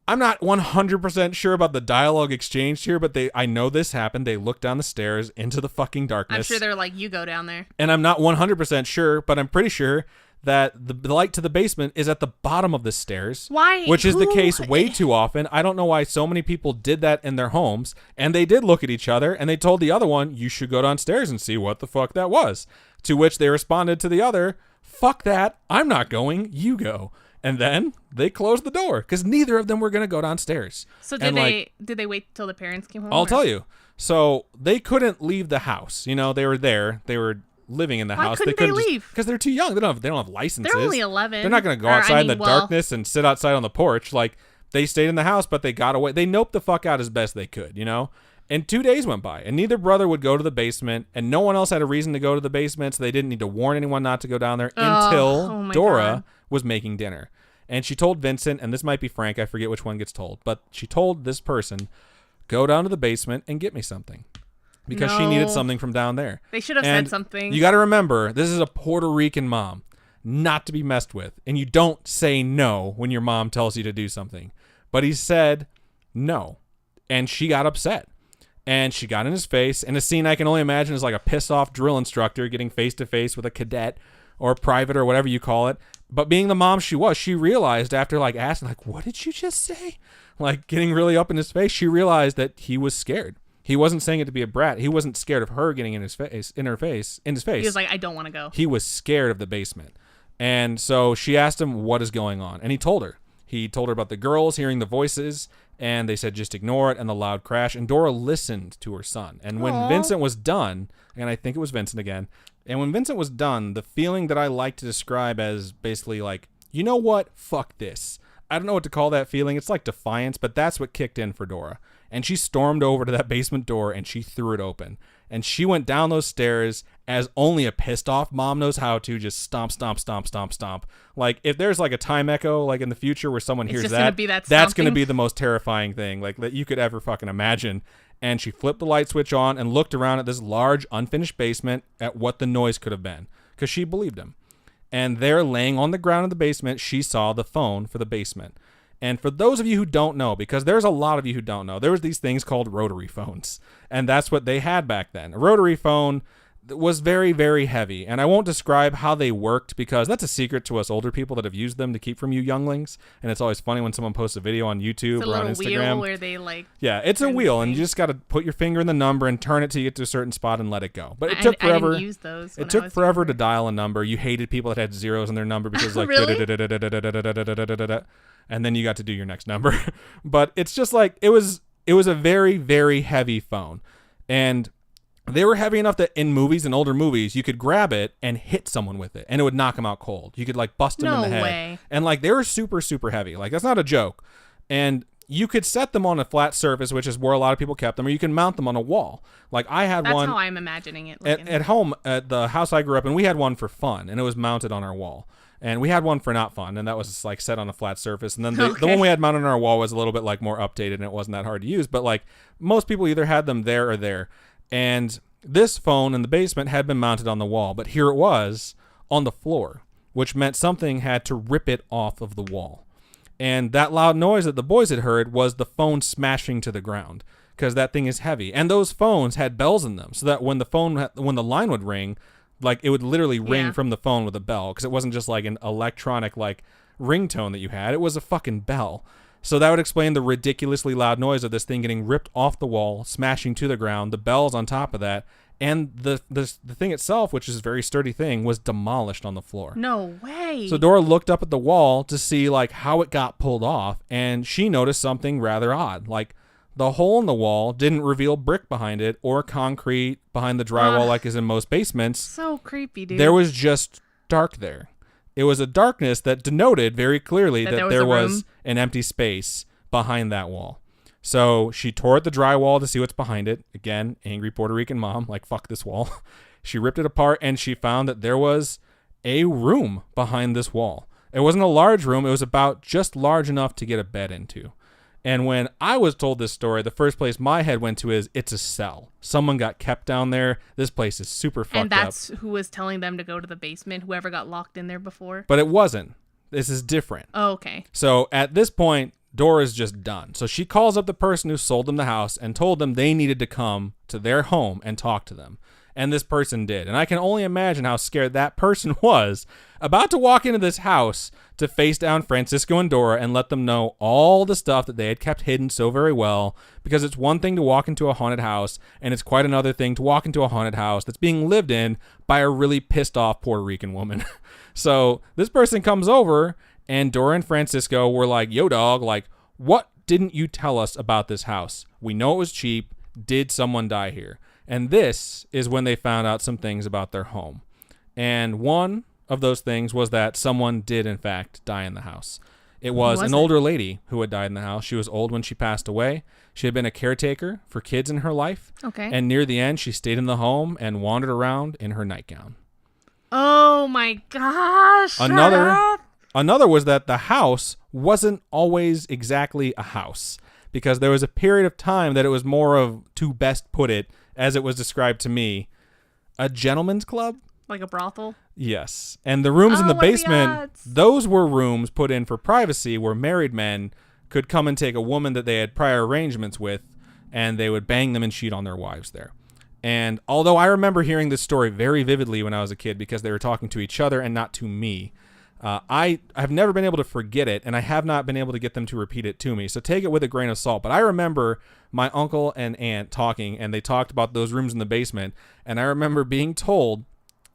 I'm not 100% sure about the dialogue exchanged here, but I know this happened. They looked down the stairs into the fucking darkness. I'm sure they're like, "You go down there." And I'm not 100% sure, but I'm pretty sure that the light to the basement is at the bottom of the stairs. Why? Which is the case way too often. I don't know why so many people did that in their homes. And they did look at each other and they told the other one, "You should go downstairs and see what the fuck that was." To which they responded to the other, "Fuck that. I'm not going. You go." And then they closed the door because neither of them were going to go downstairs. So did they wait till the parents came home? I'll tell you. So they couldn't leave the house. You know, they were there. They were living in the house. Why couldn't they leave? Because they're too young. They don't have licenses. They're only 11. They're not going to go outside in the darkness and sit outside on the porch. Like, they stayed in the house, but they got away. They noped the fuck out as best they could, you know? And 2 days went by, and neither brother would go to the basement, and no one else had a reason to go to the basement, so they didn't need to warn anyone not to go down there until Dora was making dinner. And she told Vincent, and this might be Frank, I forget which one gets told, but she told this person, "Go down to the basement and get me something." Because she needed something from down there. They should have said something. You got to remember, this is a Puerto Rican mom, not to be messed with. And you don't say no when your mom tells you to do something. But he said no. And she got upset. And she got in his face. And a scene I can only imagine is like a pissed off drill instructor getting face to face with a cadet or a private or whatever you call it. But being the mom she was, she realized after like asking, like, "What did you just say?" Like getting really up in his face, she realized that he was scared. He wasn't saying it to be a brat. He wasn't scared of her getting in his face. He was like, "I don't want to go." He was scared of the basement. And so she asked him what is going on. And he told her. He told her about the girls hearing the voices, and they said just ignore it, and the loud crash. And Dora listened to her son. And when Vincent was done, and I think it was Vincent again, and when Vincent was done, the feeling that I like to describe as basically like, "You know what? Fuck this." I don't know what to call that feeling. It's like defiance, but that's what kicked in for Dora. And she stormed over to that basement door and she threw it open. And she went down those stairs as only a pissed off mom knows how to, just stomp, stomp, stomp, stomp, stomp. Like if there's like a time echo like in the future where someone hears that, that's going to be the most terrifying thing like that you could ever fucking imagine. And she flipped the light switch on and looked around at this large unfinished basement at what the noise could have been because she believed him. And there, laying on the ground in the basement, she saw the phone for the basement. And for those of you who don't know, because there's a lot of you who don't know, there was these things called rotary phones. And that's what they had back then. A rotary phone was very, very heavy. And I won't describe how they worked because that's a secret to us older people that have used them to keep from you younglings. And it's always funny when someone posts a video on YouTube or on Instagram. It's a little wheel where they like... Yeah, it's a wheel, and you just got to put your finger in the number and turn it till you get to a certain spot and let it go. But it took forever. I didn't use those it took forever to dial a number. You hated people that had zeros in their number because like... And then you got to do your next number. But it's just like, it was a very, very heavy phone. And They were heavy enough that in movies and older movies, you could grab it and hit someone with it, and it would knock them out cold. You could like bust them in the head. No way. And like they were super, super heavy. Like that's not a joke. And you could set them on a flat surface, which is where a lot of people kept them, or you can mount them on a wall. Like I had That's one. how I'm imagining it. At home, at the house I grew up in, we had one for fun, and it was mounted on our wall. And we had one for not fun, and that was like set on a flat surface. And then the one we had mounted on our wall was a little bit like more updated, and it wasn't that hard to use. But like most people either had them there or there. And this phone in the basement had been mounted on the wall, but here it was on the floor, which meant something had to rip it off of the wall. And that loud noise that the boys had heard was the phone smashing to the ground, because that thing is heavy. And those phones had bells in them, so that when the line would ring, like it would literally ring from the phone with a bell, because it wasn't just like an electronic like ringtone that you had. It was a fucking bell. So that would explain the ridiculously loud noise of this thing getting ripped off the wall, smashing to the ground, the bells on top of that, and the thing itself, which is a very sturdy thing, was demolished on the floor. No way. So Dora looked up at the wall to see like how it got pulled off, and she noticed something rather odd. Like the hole in the wall didn't reveal brick behind it or concrete behind the drywall like is in most basements. So creepy, dude. There was just dark there. It was a darkness that denoted very clearly that there was an empty space behind that wall. So she tore at the drywall to see what's behind it. Again, angry Puerto Rican mom, like, fuck this wall. She ripped it apart, and she found that there was a room behind this wall. It wasn't a large room. It was about just large enough to get a bed into. And when I was told this story, the first place my head went to is, it's a cell. Someone got kept down there. This place is super fucked up. And that's who was telling them to go to the basement, whoever got locked in there before? But it wasn't. This is different. Oh, okay. So at this point, Dora's just done. So she calls up the person who sold them the house and told them they needed to come to their home and talk to them. And this person did. And I can only imagine how scared that person was about to walk into this house to face down Francisco and Dora and let them know all the stuff that they had kept hidden so very well. Because it's one thing to walk into a haunted house, and it's quite another thing to walk into a haunted house that's being lived in by a really pissed off Puerto Rican woman. So this person comes over, and Dora and Francisco were like, yo, dog, like, what didn't you tell us about this house? We know it was cheap. Did someone die here? And this is when they found out some things about their home. And one of those things was that someone did, in fact, die in the house. It was an older lady who had died in the house. She was old when she passed away. She had been a caretaker for kids in her life. Okay. And near the end, she stayed in the home and wandered around in her nightgown. Oh, my gosh. Another was that the house wasn't always exactly a house, because there was a period of time that it was more of, to best put it, as it was described to me, a gentleman's club. Like a brothel? Yes. And the rooms in the basement, those were rooms put in for privacy where married men could come and take a woman that they had prior arrangements with, and they would bang them and cheat on their wives there. And although I remember hearing this story very vividly when I was a kid because they were talking to each other and not to me, I have never been able to forget it, and I have not been able to get them to repeat it to me. So take it with a grain of salt. But I remember my uncle and aunt talking, and they talked about those rooms in the basement. And I remember being told,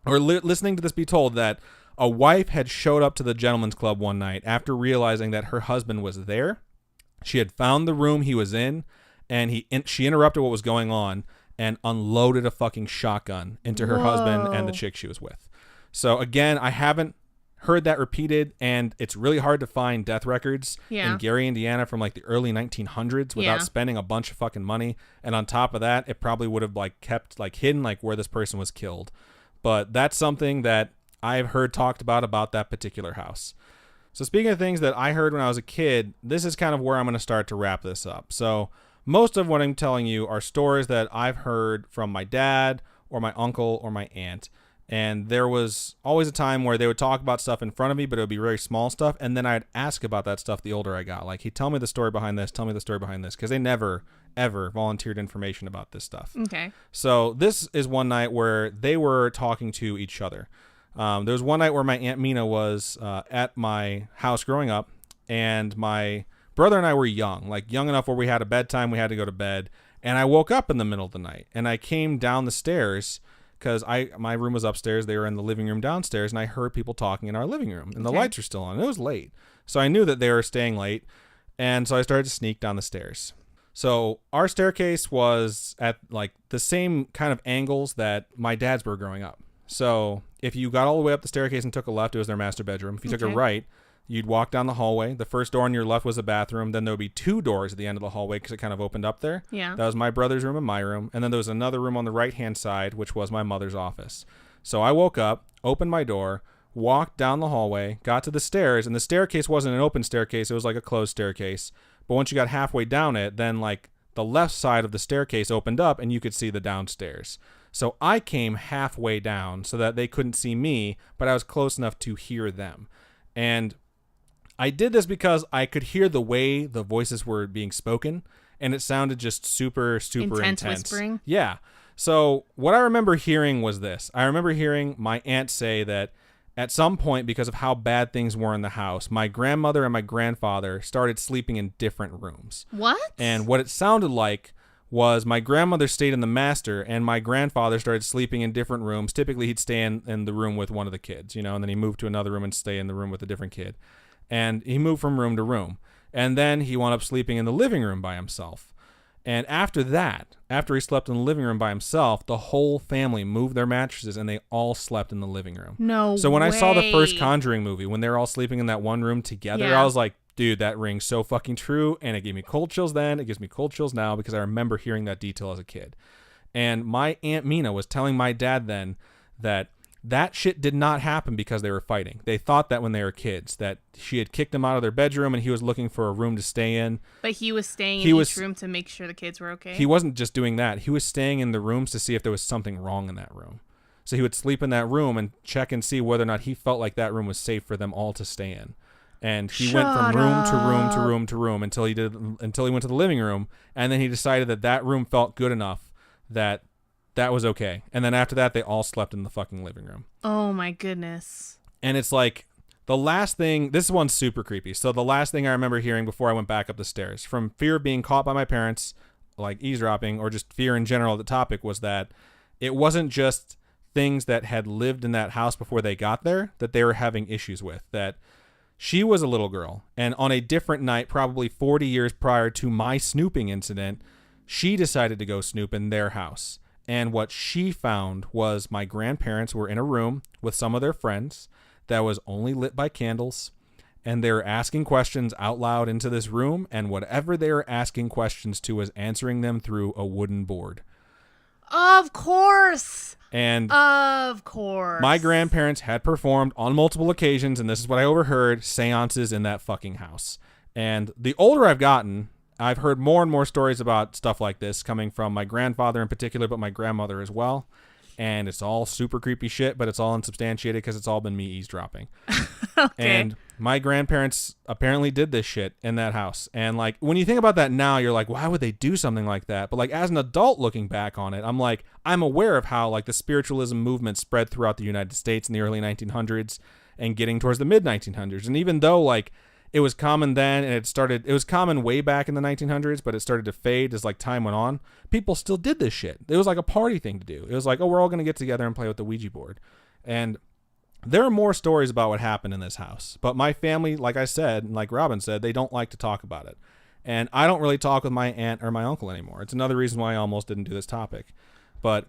or listening to this be told, that a wife had showed up to the gentleman's club one night after realizing that her husband was there. She had found the room he was in, and she interrupted what was going on and unloaded a fucking shotgun into her husband and the chick she was with. So again, I haven't heard that repeated, and it's really hard to find death records in Gary, Indiana from like the early 1900s without spending a bunch of fucking money. And on top of that, it probably would have like kept like hidden like where this person was killed. But that's something that I've heard talked about that particular house. So speaking of things that I heard when I was a kid, this is kind of where I'm going to start to wrap this up. So most of what I'm telling you are stories that I've heard from my dad or my uncle or my aunt. And there was always a time where they would talk about stuff in front of me, but it would be very small stuff. And then I'd ask about that stuff the older I got. Like, hey, tell me the story behind this. Tell me the story behind this. Because they never, ever volunteered information about this stuff. Okay. So this is one night where they were talking to each other. There was one night where my Aunt Mina was at my house growing up. And my brother and I were young. Like, young enough where we had a bedtime. We had to go to bed. And I woke up in the middle of the night. And I came down the stairs, because my room was upstairs, they were in the living room downstairs, and I heard people talking in our living room, and the lights were still on. It was late, so I knew that they were staying late, and so I started to sneak down the stairs. So our staircase was at like the same kind of angles that my dad's were growing up. So if you got all the way up the staircase and took a left, it was their master bedroom. If you took a right, you'd walk down the hallway. The first door on your left was a bathroom. Then there would be 2 doors at the end of the hallway because it kind of opened up there. Yeah. That was my brother's room and my room. And then there was another room on the right-hand side, which was my mother's office. So I woke up, opened my door, walked down the hallway, got to the stairs, and the staircase wasn't an open staircase. It was like a closed staircase. But once you got halfway down it, then like the left side of the staircase opened up and you could see the downstairs. So I came halfway down so that they couldn't see me, but I was close enough to hear them. And I did this because I could hear the way the voices were being spoken, and it sounded just super intense. Whispering? Yeah. So what I remember hearing was this. I remember hearing my aunt say that at some point, because of how bad things were in the house, my grandmother and my grandfather started sleeping in different rooms. What? And what it sounded like was my grandmother stayed in the master and my grandfather started sleeping in different rooms. Typically, he'd stay in the room with one of the kids, and then he moved to another room and stay in the room with a different kid. And he moved from room to room. And then he wound up sleeping in the living room by himself. And after that, after he slept in the living room by himself, the whole family moved their mattresses and they all slept in the living room. No So when way. I saw the first Conjuring movie, when they were all sleeping in that one room together, Yeah. I was like, dude, that rings so fucking true. And it gave me cold chills then. It gives me cold chills now because I remember hearing that detail as a kid. And my Aunt Mina was telling my dad then that shit did not happen because they were fighting. They thought that when they were kids, that she had kicked him out of their bedroom and he was looking for a room to stay in. But he was staying in each room to make sure the kids were okay? He wasn't just doing that. He was staying in the rooms to see if there was something wrong in that room. So he would sleep in that room and check and see whether or not he felt like that room was safe for them all to stay in. And he went from room to room to room to room until he went to the living room, and then he decided that room felt good enough that was okay. And then after that, they all slept in the fucking living room. Oh my goodness. And it's like the last thing, this one's super creepy. So the last thing I remember hearing before I went back up the stairs, from fear of being caught by my parents, like eavesdropping, or just fear in general of the topic, was that it wasn't just things that had lived in that house before they got there that they were having issues with. That she was a little girl, and on a different night, probably 40 years prior to my snooping incident, she decided to go snoop in their house. And what she found was my grandparents were in a room with some of their friends that was only lit by candles. And they were asking questions out loud into this room. And whatever they were asking questions to was answering them through a wooden board. Of course. And of course. My grandparents had performed on multiple occasions, and this is what I overheard, seances in that fucking house. And the older I've gotten, I've heard more and more stories about stuff like this coming from my grandfather in particular, but my grandmother as well. And it's all super creepy shit, but it's all unsubstantiated because it's all been me eavesdropping. Okay. And my grandparents apparently did this shit in that house. And like, when you think about that now, you're like, why would they do something like that? But like, as an adult looking back on it, I'm like, I'm aware of how like the spiritualism movement spread throughout the United States in the early 1900s and getting towards the mid 1900s. And even though like, it was common then, and it was common way back in the 1900s, but it started to fade as like time went on. People still did this shit. It was like a party thing to do. It was like, oh, we're all going to get together and play with the Ouija board. And there are more stories about what happened in this house. But my family, like I said, and like Robin said, they don't like to talk about it. And I don't really talk with my aunt or my uncle anymore. It's another reason why I almost didn't do this topic. But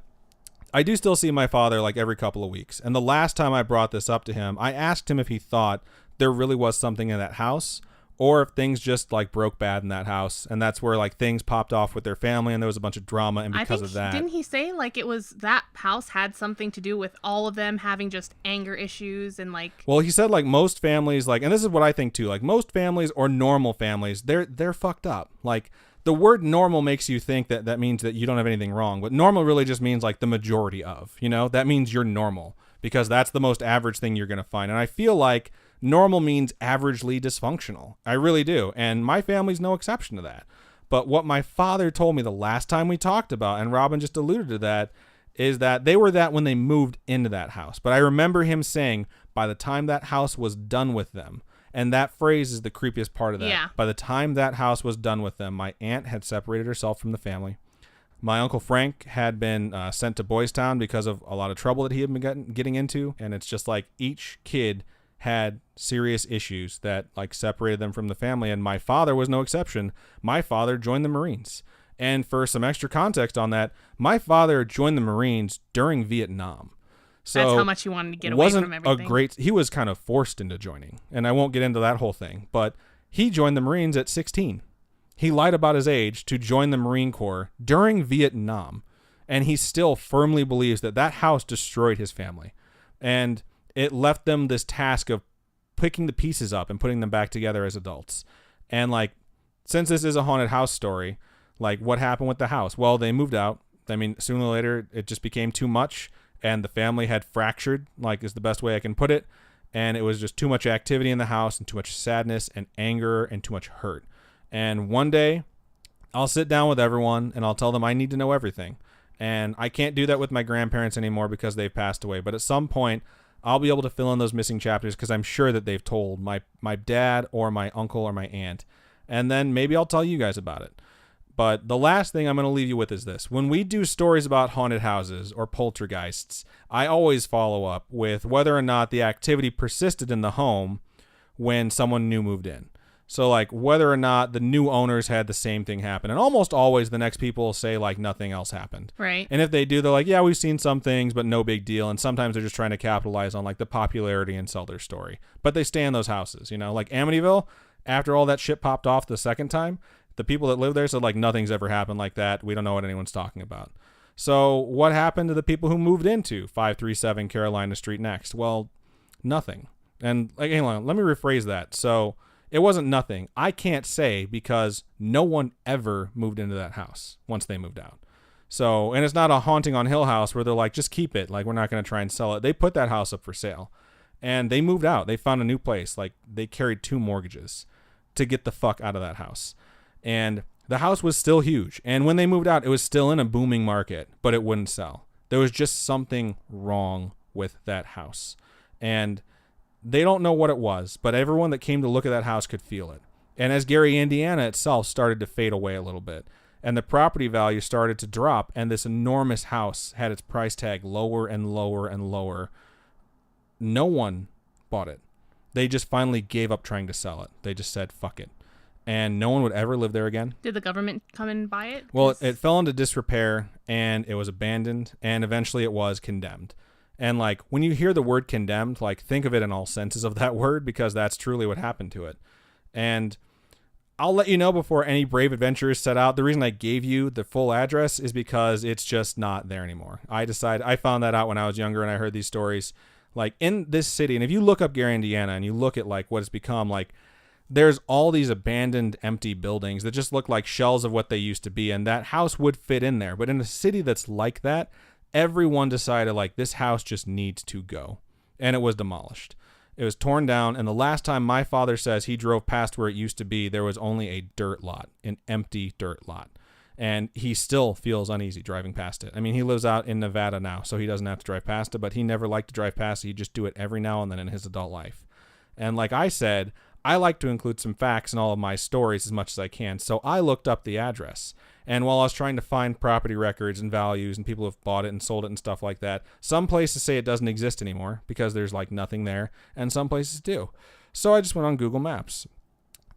I do still see my father like every couple of weeks. And the last time I brought this up to him, I asked him if he thought there really was something in that house, or if things just like broke bad in that house, and that's where like things popped off with their family and there was a bunch of drama, and because of that, didn't he say like it was that house had something to do with all of them having just anger issues and like, well, he said like most families, like, and this is what I think too, like most families or normal families, they're fucked up. Like the word normal makes you think that means that you don't have anything wrong, but normal really just means like the majority of, that means you're normal because that's the most average thing you're going to find. And I feel like normal means averagely dysfunctional. I really do. And my family's no exception to that. But what my father told me the last time we talked about, and Robin just alluded to that, is that they were that when they moved into that house. But I remember him saying by the time that house was done with them, and that phrase is the creepiest part of that. Yeah. By the time that house was done with them, my aunt had separated herself from the family. My Uncle Frank had been sent to Boys Town because of a lot of trouble that he had been getting into. And it's just like each kid had serious issues that like separated them from the family, and my father was no exception. My father joined the Marines. And for some extra context on that, my father joined the Marines during Vietnam. So that's how much he wanted to get away from everything. He was kind of forced into joining, and I won't get into that whole thing, but he joined the Marines at 16. He lied about his age to join the Marine Corps during Vietnam, and he still firmly believes that that house destroyed his family. And it left them this task of picking the pieces up and putting them back together as adults. And like, since this is a haunted house story, like what happened with the house? Well, they moved out. I mean, sooner or later, it just became too much, and the family had fractured, like is the best way I can put it. And it was just too much activity in the house and too much sadness and anger and too much hurt. And one day I'll sit down with everyone and I'll tell them I need to know everything. And I can't do that with my grandparents anymore because they've passed away. But at some point I'll be able to fill in those missing chapters because I'm sure that they've told my dad or my uncle or my aunt. And then maybe I'll tell you guys about it. But the last thing I'm going to leave you with is this. When we do stories about haunted houses or poltergeists, I always follow up with whether or not the activity persisted in the home when someone new moved in. So like whether or not the new owners had the same thing happen. And almost always the next people will say like nothing else happened. Right. And if they do, they're like, yeah, we've seen some things, but no big deal. And sometimes they're just trying to capitalize on like the popularity and sell their story. But they stay in those houses, you know, like Amityville, after all that shit popped off the second time, the people that live there said like nothing's ever happened like that. We don't know what anyone's talking about. So what happened to the people who moved into 537 Carolina Street next? Well, nothing. And like, hang on, let me rephrase that. So it wasn't nothing. I can't say because no one ever moved into that house once they moved out. So, and it's not a Haunting on Hill House where they're like, just keep it. Like, we're not going to try and sell it. They put that house up for sale and they moved out. They found a new place. Like, they carried 2 mortgages to get the fuck out of that house. And the house was still huge. And when they moved out, it was still in a booming market, but it wouldn't sell. There was just something wrong with that house. And they don't know what it was, but everyone that came to look at that house could feel it. And as Gary, Indiana itself started to fade away a little bit, and the property value started to drop, and this enormous house had its price tag lower and lower and lower, no one bought it. They just finally gave up trying to sell it. They just said, fuck it. And no one would ever live there again. Did the government come and buy it? Well, it fell into disrepair, and it was abandoned, and eventually it was condemned. And like when you hear the word condemned, like think of it in all senses of that word, because that's truly what happened to it. And I'll let you know before any brave adventurers set out. The reason I gave you the full address is because it's just not there anymore. I found that out when I was younger and I heard these stories like in this city. And if you look up Gary, Indiana, and you look at like what it's become, like there's all these abandoned empty buildings that just look like shells of what they used to be. And that house would fit in there. But in a city that's like that, everyone decided like this house just needs to go, and it was demolished. It was torn down, and the last time my father says he drove past where it used to be, there was only a dirt lot, an empty dirt lot, and he still feels uneasy driving past it. I mean, he lives out in Nevada now, so he doesn't have to drive past it, but he never liked to drive past it. He'd just do it every now and then in his adult life. And like I said, I like to include some facts in all of my stories as much as I can, so I looked up the address. And while I was trying to find property records and values and people who have bought it and sold it and stuff like that, some places say it doesn't exist anymore because there's like nothing there, and some places do. So I just went on Google Maps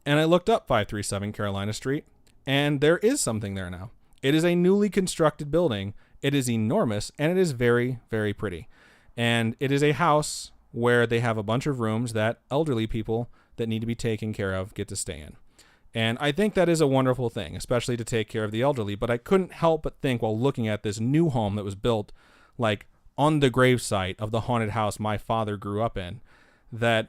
and I looked up 537 Carolina Street, and there is something there now. It is a newly constructed building. It is enormous, and it is very, very pretty. And it is a house where they have a bunch of rooms that elderly people that need to be taken care of get to stay in. And I think that is a wonderful thing, especially to take care of the elderly. But I couldn't help but think while looking at this new home that was built like on the gravesite of the haunted house my father grew up in, that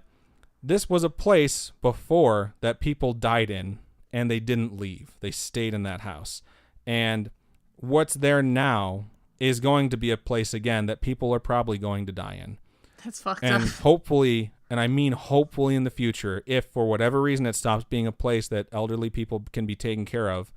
this was a place before that people died in and they didn't leave. They stayed in that house. And what's there now is going to be a place again that people are probably going to die in. That's fucked and up. Hopefully, and I mean hopefully in the future, if for whatever reason it stops being a place that elderly people can be taken care of,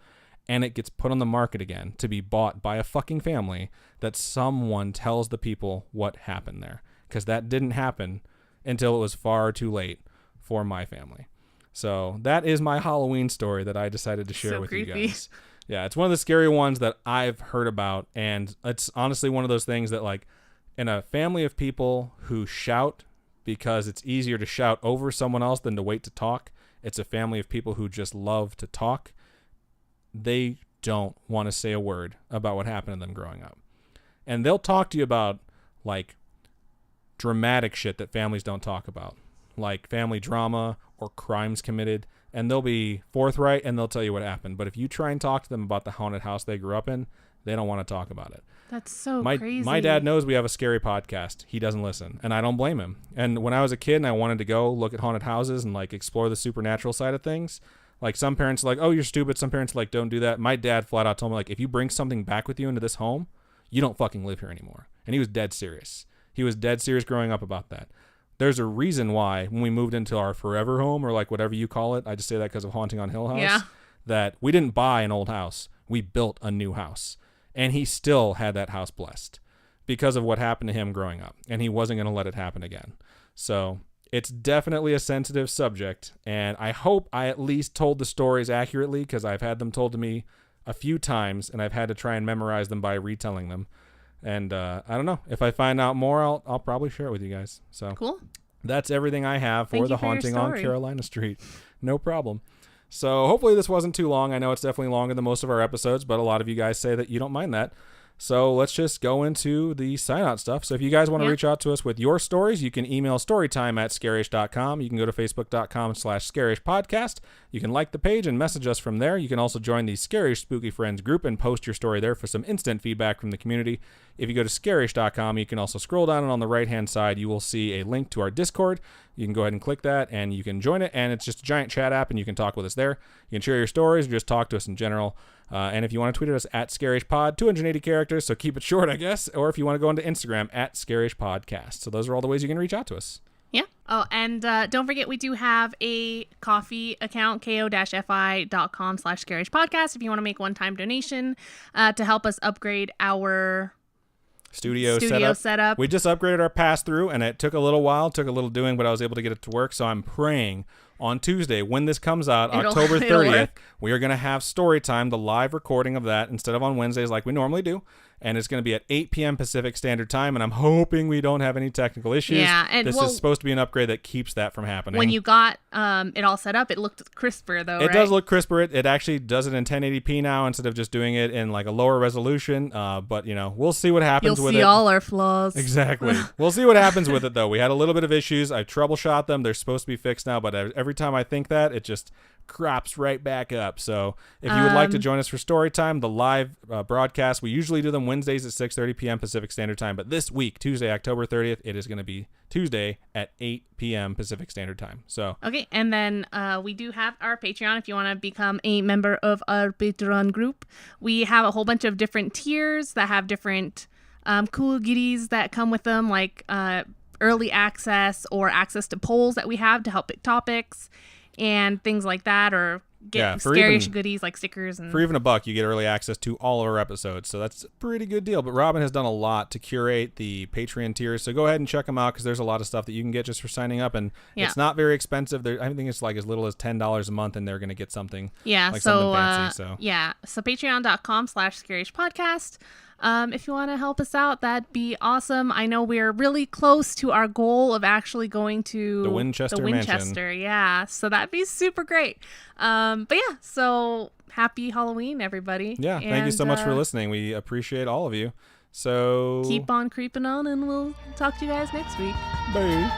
and it gets put on the market again to be bought by a fucking family, that someone tells the people what happened there. Because that didn't happen until it was far too late for my family. So that is my Halloween story that I decided to share with creepy. you guys. Yeah, it's one of the scary ones that I've heard about, and it's honestly one of those things that like in a family of people who shout because it's easier to shout over someone else than to wait to talk. It's a family of people who just love to talk. They don't want to say a word about what happened to them growing up. And they'll talk to you about, like, dramatic shit that families don't talk about, like family drama or crimes committed, and they'll be forthright and they'll tell you what happened. But if you try and talk to them about the haunted house they grew up in, they don't want to talk about it. That's so crazy. My dad knows we have a scary podcast. He doesn't listen, and I don't blame him. And when I was a kid and I wanted to go look at haunted houses and like explore the supernatural side of things, like some parents are like, oh, you're stupid. Some parents are like, don't do that. My dad flat out told me, like, if you bring something back with you into this home, you don't fucking live here anymore. And he was dead serious. He was dead serious growing up about that. There's a reason why when we moved into our forever home, or like whatever you call it, I just say that because of Haunting on Hill House, that we didn't buy an old house. We built a new house. And he still had that house blessed because of what happened to him growing up. And he wasn't going to let it happen again. So it's definitely a sensitive subject. And I hope I at least told the stories accurately, because I've had them told to me a few times and I've had to try and memorize them by retelling them. And I don't know. If I find out more, I'll probably share it with you guys. So cool. That's everything I have for the Haunting on Carolina Street. No problem. So hopefully this wasn't too long. I know it's definitely longer than most of our episodes, but a lot of you guys say that you don't mind that. So let's just go into the sign-out stuff. So if you guys want to reach out to us with your stories, you can email storytime@scarish.com. You can go to facebook.com/scarishpodcast. You can like the page and message us from there. You can also join the Scarish Spooky Friends group and post your story there for some instant feedback from the community. If you go to scarish.com, you can also scroll down, and on the right-hand side, you will see a link to our Discord. You can go ahead and click that, and you can join it, and it's just a giant chat app, and you can talk with us there. You can share your stories, or just talk to us in general. And if you want to tweet at us @ScarishPod, 280 characters, so keep it short, I guess. Or if you want to go into Instagram @ScarishPodcast. So those are all the ways you can reach out to us. Yeah. Oh, and don't forget, we do have a coffee account, ko-fi.com/scarishpodcast, if you want to make one-time donation to help us upgrade our studio setup. We just upgraded our pass-through, and it took a little while, took a little doing, but I was able to get it to work. So I'm praying on Tuesday, when this comes out, October 30th, we are going to have Storytime, the live recording of that, instead of on Wednesdays like we normally do. And it's going to be at 8 p.m. Pacific Standard Time, and I'm hoping we don't have any technical issues. Yeah, and this is supposed to be an upgrade that keeps that from happening. When you got it all set up, it looked crisper, though, It does look crisper. It actually does it in 1080p now instead of just doing it in like a lower resolution. But, you know, we'll see what happens with it. You'll see all our flaws. Exactly. We'll see what happens with it, though. We had a little bit of issues. I troubleshot them. They're supposed to be fixed now, but every time I think that, it just crops right back up. So if you would like to join us for Storytime, the live broadcast, we usually do them Wednesdays at 6:30 p.m. Pacific Standard Time, but this week, Tuesday, October 30th, it is going to be Tuesday at 8 p.m. Pacific Standard Time. So okay, and then we do have our Patreon. If you want to become a member of our Patreon group, we have a whole bunch of different tiers that have different cool goodies that come with them, like early access or access to polls that we have to help pick topics and things like that, or get scary-ish goodies like stickers. And for even $1, you get early access to all of our episodes, so that's a pretty good deal. But Robin has done a lot to curate the Patreon tiers, so go ahead and check them out, because there's a lot of stuff that you can get just for signing up, and it's not very expensive. I think it's like as little as $10 a month, and they're going to get something like something fancy. So patreon.com/scarishpodcast. If you want to help us out, that'd be awesome. I know we're really close to our goal of actually going to the Winchester Mansion. Yeah, so that'd be super great. But yeah, so happy Halloween, everybody. Yeah, thank you so much for listening. We appreciate all of you. So keep on creeping on, and we'll talk to you guys next week. Bye.